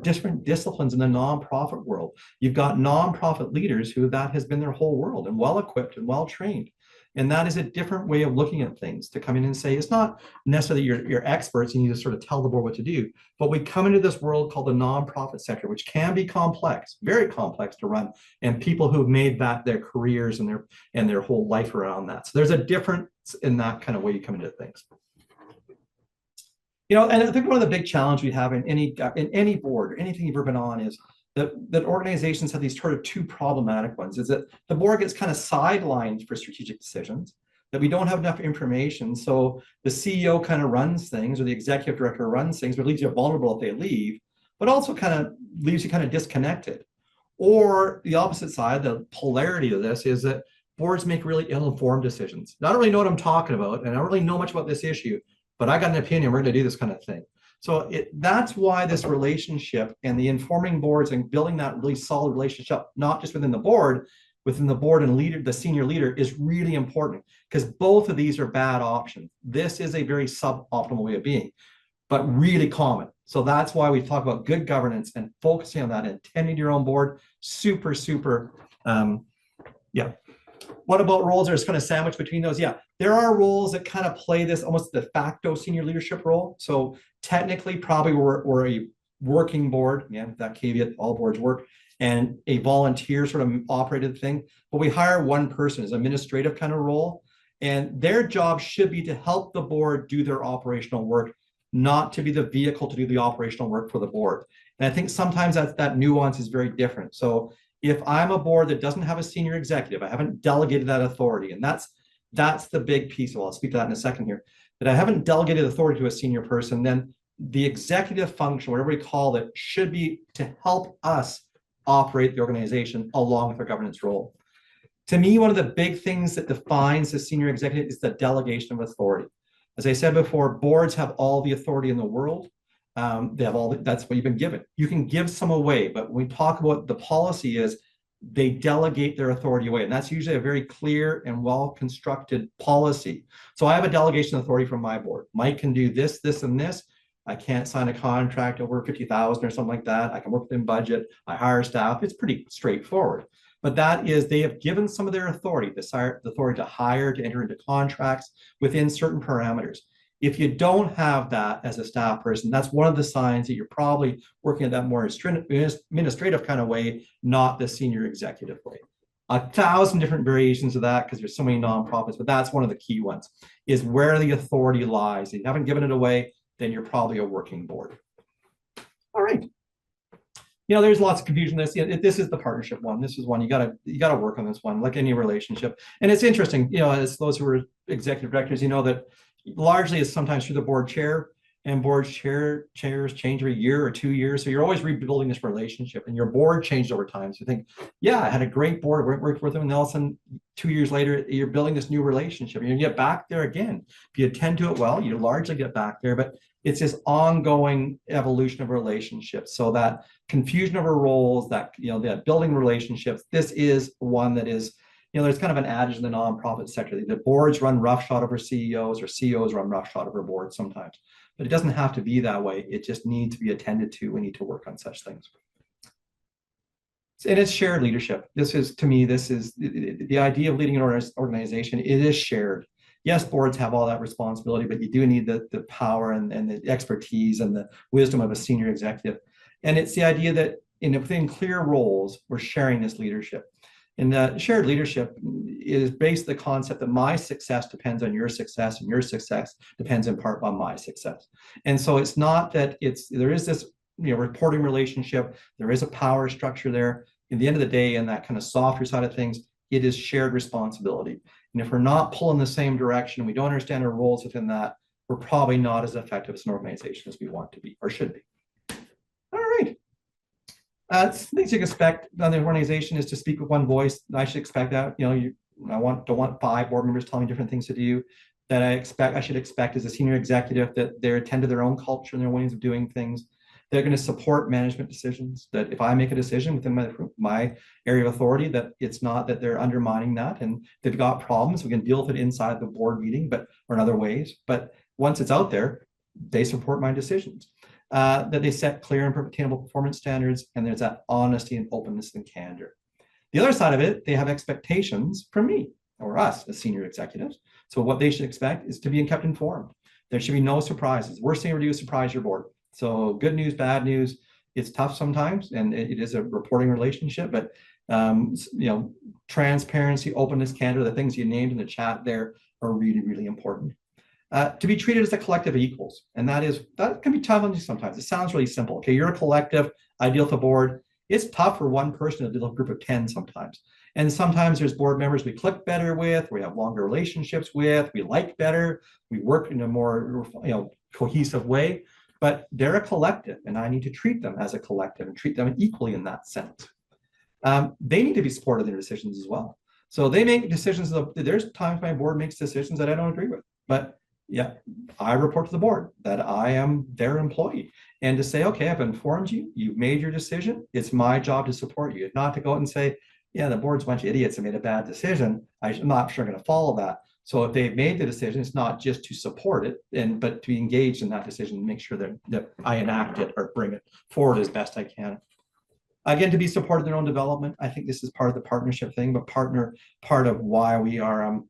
different disciplines in the nonprofit world. You've got nonprofit leaders who that has been their whole world and well-equipped and well-trained. And that is a different way of looking at things, to come in and say, it's not necessarily you're experts and you just sort of tell the board what to do, but we come into this world called the nonprofit sector, which can be complex, very complex to run, and people who've made that their careers and their whole life around that. So there's a difference in that kind of way you come into things. And I think one of the big challenges we have in any board or anything you've ever been on is that organizations have these sort of two problematic ones, is that the board gets kind of sidelined for strategic decisions, that we don't have enough information. So the CEO kind of runs things, or the executive director runs things, but leaves you vulnerable if they leave, but also kind of leaves you kind of disconnected. Or the opposite side, the polarity of this, is that boards make really ill-informed decisions. I don't really know what I'm talking about, and I don't really know much about this issue, but I got an opinion, we're going to do this kind of thing. So that's why this relationship and the informing boards and building that really solid relationship, not just within the board and leader, the senior leader, is really important, because both of these are bad options. This is a very suboptimal way of being, but really common. So that's why we talk about good governance and focusing on that and tending to your own board. Super, super Yeah. What about roles that are kind of sandwiched between those? Yeah, there are roles that kind of play this almost de facto senior leadership role. So technically, probably we're a working board. Yeah, that caveat, all boards work, and a volunteer sort of operated thing. But we hire one person as administrative kind of role, and their job should be to help the board do their operational work, not to be the vehicle to do the operational work for the board. And I think sometimes that nuance is very different. So if I'm a board that doesn't have a senior executive, I haven't delegated that authority, and that's the big piece. Well, I'll speak to that in a second here. That I haven't delegated authority to a senior person, then the executive function, whatever we call it, should be to help us operate the organization along with our governance role. To me, one of the big things that defines the senior executive is the delegation of authority. As I said before, boards have all the authority in the world. They have that's what you've been given. You can give some away, but when we talk about the policy is they delegate their authority away. And that's usually a very clear and well-constructed policy. So I have a delegation authority from my board. Mike can do this, this, and this. I can't sign a contract over 50,000 or something like that. I can work within budget. I hire staff. It's pretty straightforward. But that is, they have given some of their authority, the authority to hire, to enter into contracts within certain parameters. If you don't have that as a staff person, that's one of the signs that you're probably working at that more administrative kind of way, not the senior executive way. 1,000 different variations of that because there's so many nonprofits, but that's one of the key ones, is where the authority lies. If you haven't given it away, then you're probably a working board. All right. There's lots of confusion. This is the partnership one. This is one you gotta work on this one, like any relationship. And it's interesting, as those who are executive directors, that largely it's sometimes through the board chair, and board chairs change every year or 2 years. So you're always rebuilding this relationship, and your board changed over time. So you think, yeah, I had a great board, worked with them, and all of a sudden 2 years later, you're building this new relationship. You're gonna get back there again. If you attend to it well, you largely get back there, but it's this ongoing evolution of relationships. So that confusion over roles, that building relationships, this is one that is, there's kind of an adage in the nonprofit sector that the boards run roughshod over CEOs, or CEOs run roughshod over boards sometimes. But it doesn't have to be that way. It just needs to be attended to. We need to work on such things. And it's shared leadership. To me, this is the idea of leading an organization. It is shared. Yes, boards have all that responsibility, but you do need the power and the expertise and the wisdom of a senior executive. And it's the idea that within clear roles, we're sharing this leadership. And shared leadership is based on the concept that my success depends on your success, and your success depends in part on my success. And so it's not that there is this reporting relationship, there is a power structure there. In the end of the day, in that kind of softer side of things, it is shared responsibility. And if we're not pulling the same direction, we don't understand our roles within that, we're probably not as effective as an organization as we want to be or should be. All right. Things you expect on the organization is to speak with one voice. I should expect that. I don't want 5 board members telling me different things to do. That I should expect as a senior executive that they attend to their own culture and their ways of doing things. They're going to support management decisions. That if I make a decision within my area of authority, that it's not that they're undermining that, and they've got problems, we can deal with it inside the board meeting, or in other ways. But once it's out there, they support my decisions. That they set clear and attainable performance standards, and there's that honesty and openness and candor. The other side of it, they have expectations from me or us as senior executives. So what they should expect is to be kept informed. There should be no surprises. Worst thing we do is surprise your board. So good news, bad news, it's tough sometimes, and it is a reporting relationship, but transparency, openness, candor, the things you named in the chat there are really, really important. To be treated as a collective of equals. And that can be challenging sometimes. It sounds really simple. Okay, you're a collective, I deal with a board. It's tough for one person to deal with a group of 10 sometimes. And sometimes there's board members we click better with, we have longer relationships with, we like better, we work in a more cohesive way, but they're a collective, and I need to treat them as a collective and treat them equally in that sense. They need to be supported in their decisions as well. So they make decisions, there's times my board makes decisions that I don't agree with, but yeah, I report to the board that I am their employee, and to say, okay, I've informed you, you've made your decision. It's my job to support you, not to go out and say, yeah, the board's a bunch of idiots and made a bad decision. I'm not sure I'm going to follow that. So if they've made the decision, it's not just to support it, but to be engaged in that decision and make sure that I enact it or bring it forward as best I can. Again, to be supported in their own development. I think this is part of the partnership thing, but part of why we are,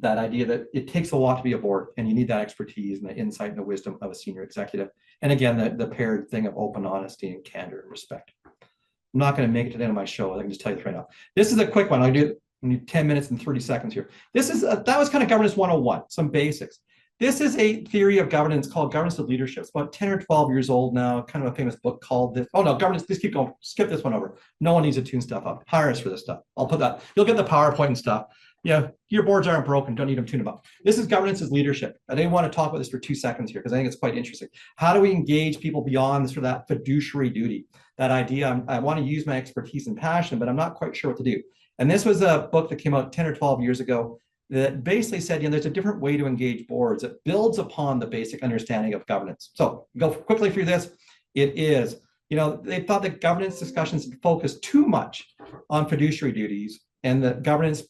that idea that it takes a lot to be a board, and you need that expertise and the insight and the wisdom of a senior executive. And again, the paired thing of open honesty and candor and respect. I'm not going to make it to the end of my show. I can just tell you this right now. This is a quick one. I need 10 minutes and 30 seconds here. That was kind of governance 101, some basics. This is a theory of governance called governance of leadership. It's about 10 or 12 years old now, kind of a famous book called this. Oh no, governance, just keep going, skip this one over. No one needs to tune stuff up. Hire us for this stuff. I'll put that, you'll get the PowerPoint and stuff. Yeah, your boards aren't broken, don't need them tuned them up. This is governance as leadership. I didn't want to talk about this for 2 seconds here because I think it's quite interesting. How do we engage people beyond sort of that fiduciary duty? That idea, I want to use my expertise and passion, but I'm not quite sure what to do. And this was a book that came out 10 or 12 years ago that basically said, there's a different way to engage boards that builds upon the basic understanding of governance. So go quickly through this. It is, they thought that governance discussions focused too much on fiduciary duties, and that governance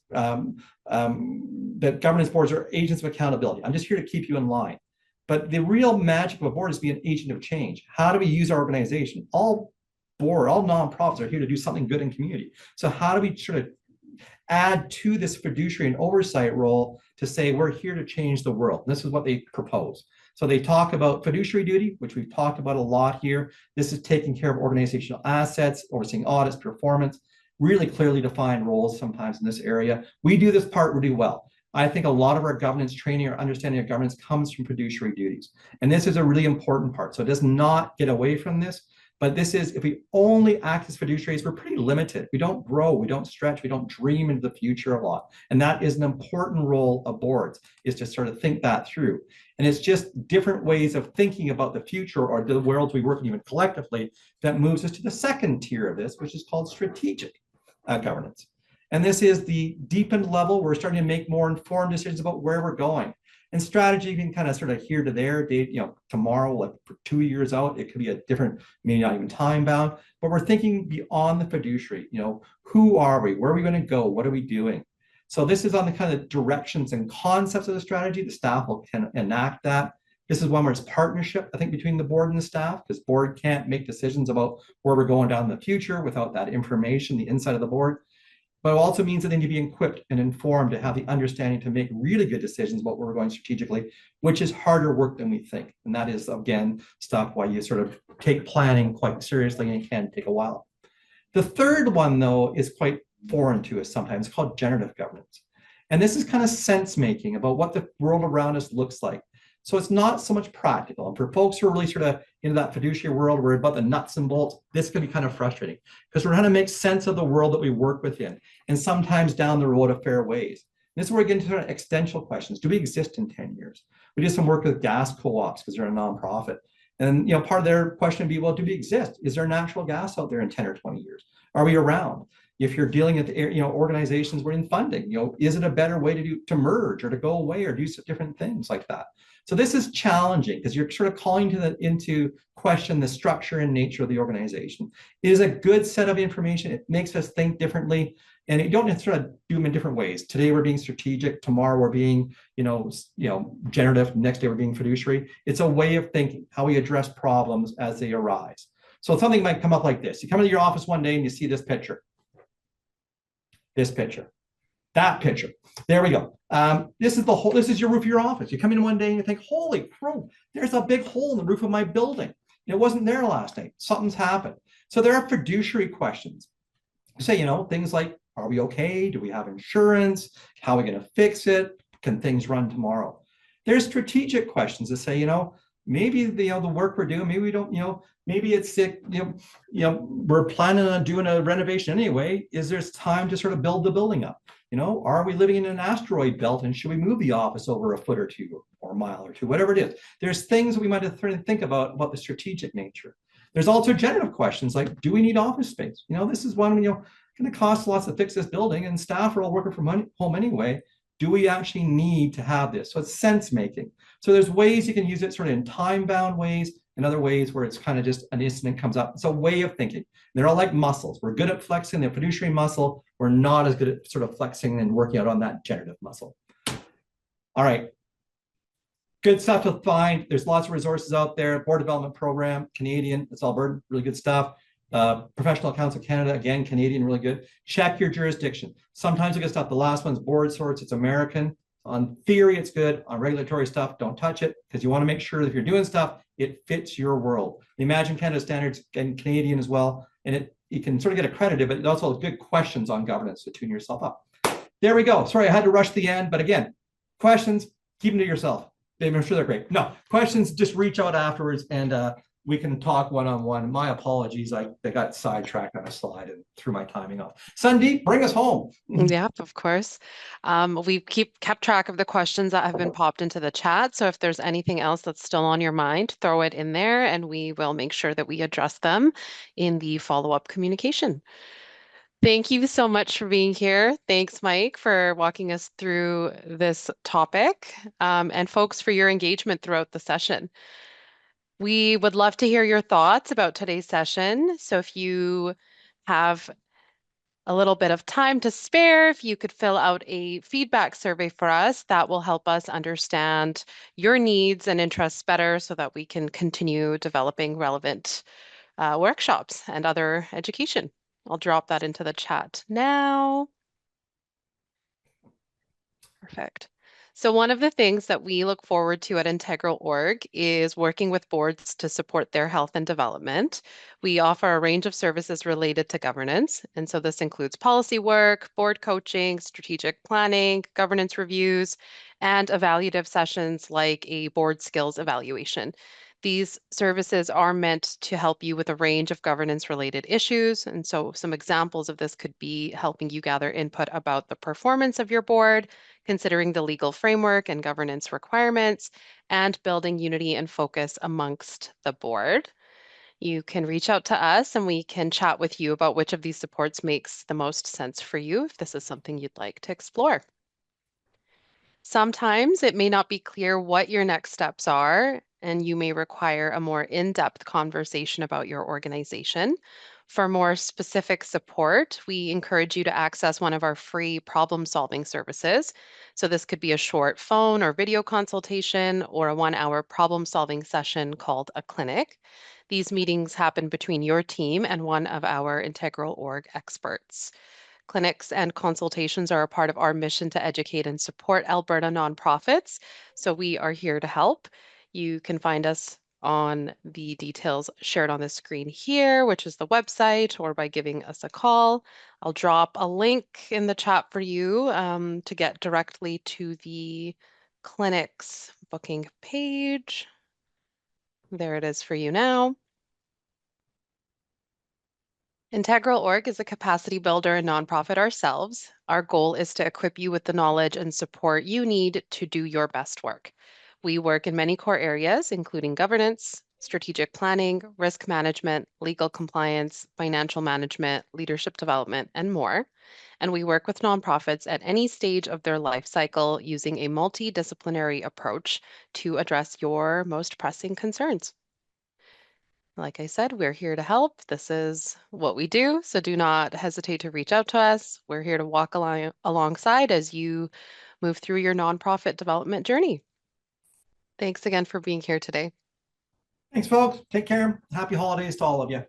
boards are agents of accountability. I'm just here to keep you in line. But the real magic of a board is to be an agent of change. How do we use our organization? All nonprofits are here to do something good in community. So how do we sort of add to this fiduciary and oversight role to say we're here to change the world? This is what they propose. So they talk about fiduciary duty, which we've talked about a lot here. This is taking care of organizational assets, overseeing audits, performance, really clearly defined roles sometimes in this area. We do this part really well. I think a lot of our governance training or understanding of governance comes from fiduciary duties. And this is a really important part. So it does not get away from this. But this is, if we only act as fiduciaries, we're pretty limited. We don't grow, we don't stretch, we don't dream into the future a lot. And that is an important role of boards, is to sort of think that through. And it's just different ways of thinking about the future or the worlds we work in even collectively that moves us to the second tier of this, which is called strategic governance. And this is the deepened level. We're starting to make more informed decisions about where we're going. And strategy can kind of sort of here to there, tomorrow, like for 2 years out, it could be a different, maybe not even time bound, but we're thinking beyond the fiduciary. Who are we? Where are we going to go? What are we doing? So this is on the kind of directions and concepts of the strategy. The staff can enact that. This is one where it's partnership, I think, between the board and the staff, because board can't make decisions about where we're going down in the future without that information, the insight of the board. But it also means that they need to be equipped and informed to have the understanding to make really good decisions about where we're going strategically, which is harder work than we think. And that is, again, stuff why you sort of take planning quite seriously, and it can take a while. The third one, though, is quite foreign to us sometimes. It's called generative governance. And this is kind of sense making about what the world around us looks like. So it's not so much practical. And for folks who are really sort of into that fiduciary world, we're about the nuts and bolts, this can be kind of frustrating because we're trying to make sense of the world that we work within, and sometimes down the road of fair ways. And this is where we get into sort of existential questions. Do we exist in 10 years? We did some work with gas co-ops because they're a nonprofit. And part of their question would be, well, do we exist? Is there natural gas out there in 10 or 20 years? Are we around? If you're dealing with organizations we're in funding, is it a better way to merge or to go away or do different things like that? So this is challenging because you're sort of calling into question the structure and nature of the organization. It is a good set of information. It makes us think differently, and you don't sort of do them in different ways. Today we're being strategic. Tomorrow we're being, generative. Next day we're being fiduciary. It's a way of thinking, how we address problems as they arise. So something might come up like this. You come into your office one day and you see this picture. This picture. That picture. There we go. This is your roof of your office. You come in one day and you think, holy crow, there's a big hole in the roof of my building. It wasn't there last night. Something's happened. So there are fiduciary questions. Say, things like, are we okay? Do we have insurance? How are we going to fix it? Can things run tomorrow? There's strategic questions that say, maybe the work we're doing, maybe we don't, maybe it's sick, we're planning on doing a renovation anyway. Is there time to sort of build the building up? Are we living in an asteroid belt and should we move the office over a foot or two or a mile or two, whatever it is? There's things that we might have to think about the strategic nature. There's also generative questions like, do we need office space? This is one, going to cost lots to fix this building and staff are all working from home anyway. Do we actually need to have this? So it's sense making. So there's ways you can use it sort of in time-bound ways and other ways where it's kind of just an incident comes up. It's a way of thinking. They're all like muscles. We're good at flexing the fiduciary muscle. We're not as good at sort of flexing and working out on that generative muscle. All right. Good stuff to find. There's lots of resources out there. Board development program, Canadian, it's Alberta, really good stuff. Professional Accounts of Canada, again, Canadian, really good. Check your jurisdiction. Sometimes you get stuff. The last one's board sorts. It's American. On theory, it's good. On regulatory stuff, don't touch it because you want to make sure that if you're doing stuff, it fits your world. The Imagine Canada standards and Canadian as well. And you can sort of get accredited, but it also has good questions on governance to tune yourself up. There we go. Sorry, I had to rush the end, but again, questions, keep them to yourself. I'm sure they're great. No, questions, just reach out afterwards and we can talk one-on-one. My apologies, they got sidetracked on a slide and threw my timing off. Sandeep, bring us home. Yeah, of course. We kept track of the questions that have been popped into the chat. So if there's anything else that's still on your mind, throw it in there and we will make sure that we address them in the follow-up communication. Thank you so much for being here. Thanks, Mike, for walking us through this topic, and folks for your engagement throughout the session. We would love to hear your thoughts about today's session. So if you have a little bit of time to spare, if you could fill out a feedback survey for us, that will help us understand your needs and interests better so that we can continue developing relevant workshops and other education. I'll drop that into the chat now. Perfect. So one of the things that we look forward to at Integral.org is working with boards to support their health and development. We offer a range of services related to governance. And so this includes policy work, board coaching, strategic planning, governance reviews, and evaluative sessions like a board skills evaluation. These services are meant to help you with a range of governance related issues. And so some examples of this could be helping you gather input about the performance of your board, considering the legal framework and governance requirements, and building unity and focus amongst the board. You can reach out to us and we can chat with you about which of these supports makes the most sense for you if this is something you'd like to explore. Sometimes it may not be clear what your next steps are, and you may require a more in-depth conversation about your organization. For more specific support, we encourage you to access one of our free problem-solving services. So this could be a short phone or video consultation or a 1-hour problem-solving session called a clinic. These meetings happen between your team and one of our Integral.org experts. Clinics and consultations are a part of our mission to educate and support Alberta nonprofits. So we are here to help. You can find us on the details shared on the screen here, which is the website, or by giving us a call. I'll drop a link in the chat for you to get directly to the clinic's booking page. There it is for you now. Integral.org is a capacity builder and nonprofit ourselves. Our goal is to equip you with the knowledge and support you need to do your best work. We work in many core areas, including governance, strategic planning, risk management, legal compliance, financial management, leadership development, and more. And we work with nonprofits at any stage of their life cycle using a multidisciplinary approach to address your most pressing concerns. Like I said, we're here to help. This is what we do, so do not hesitate to reach out to us. We're here to walk alongside as you move through your nonprofit development journey. Thanks again for being here today. Thanks, folks. Take care. Happy holidays to all of you.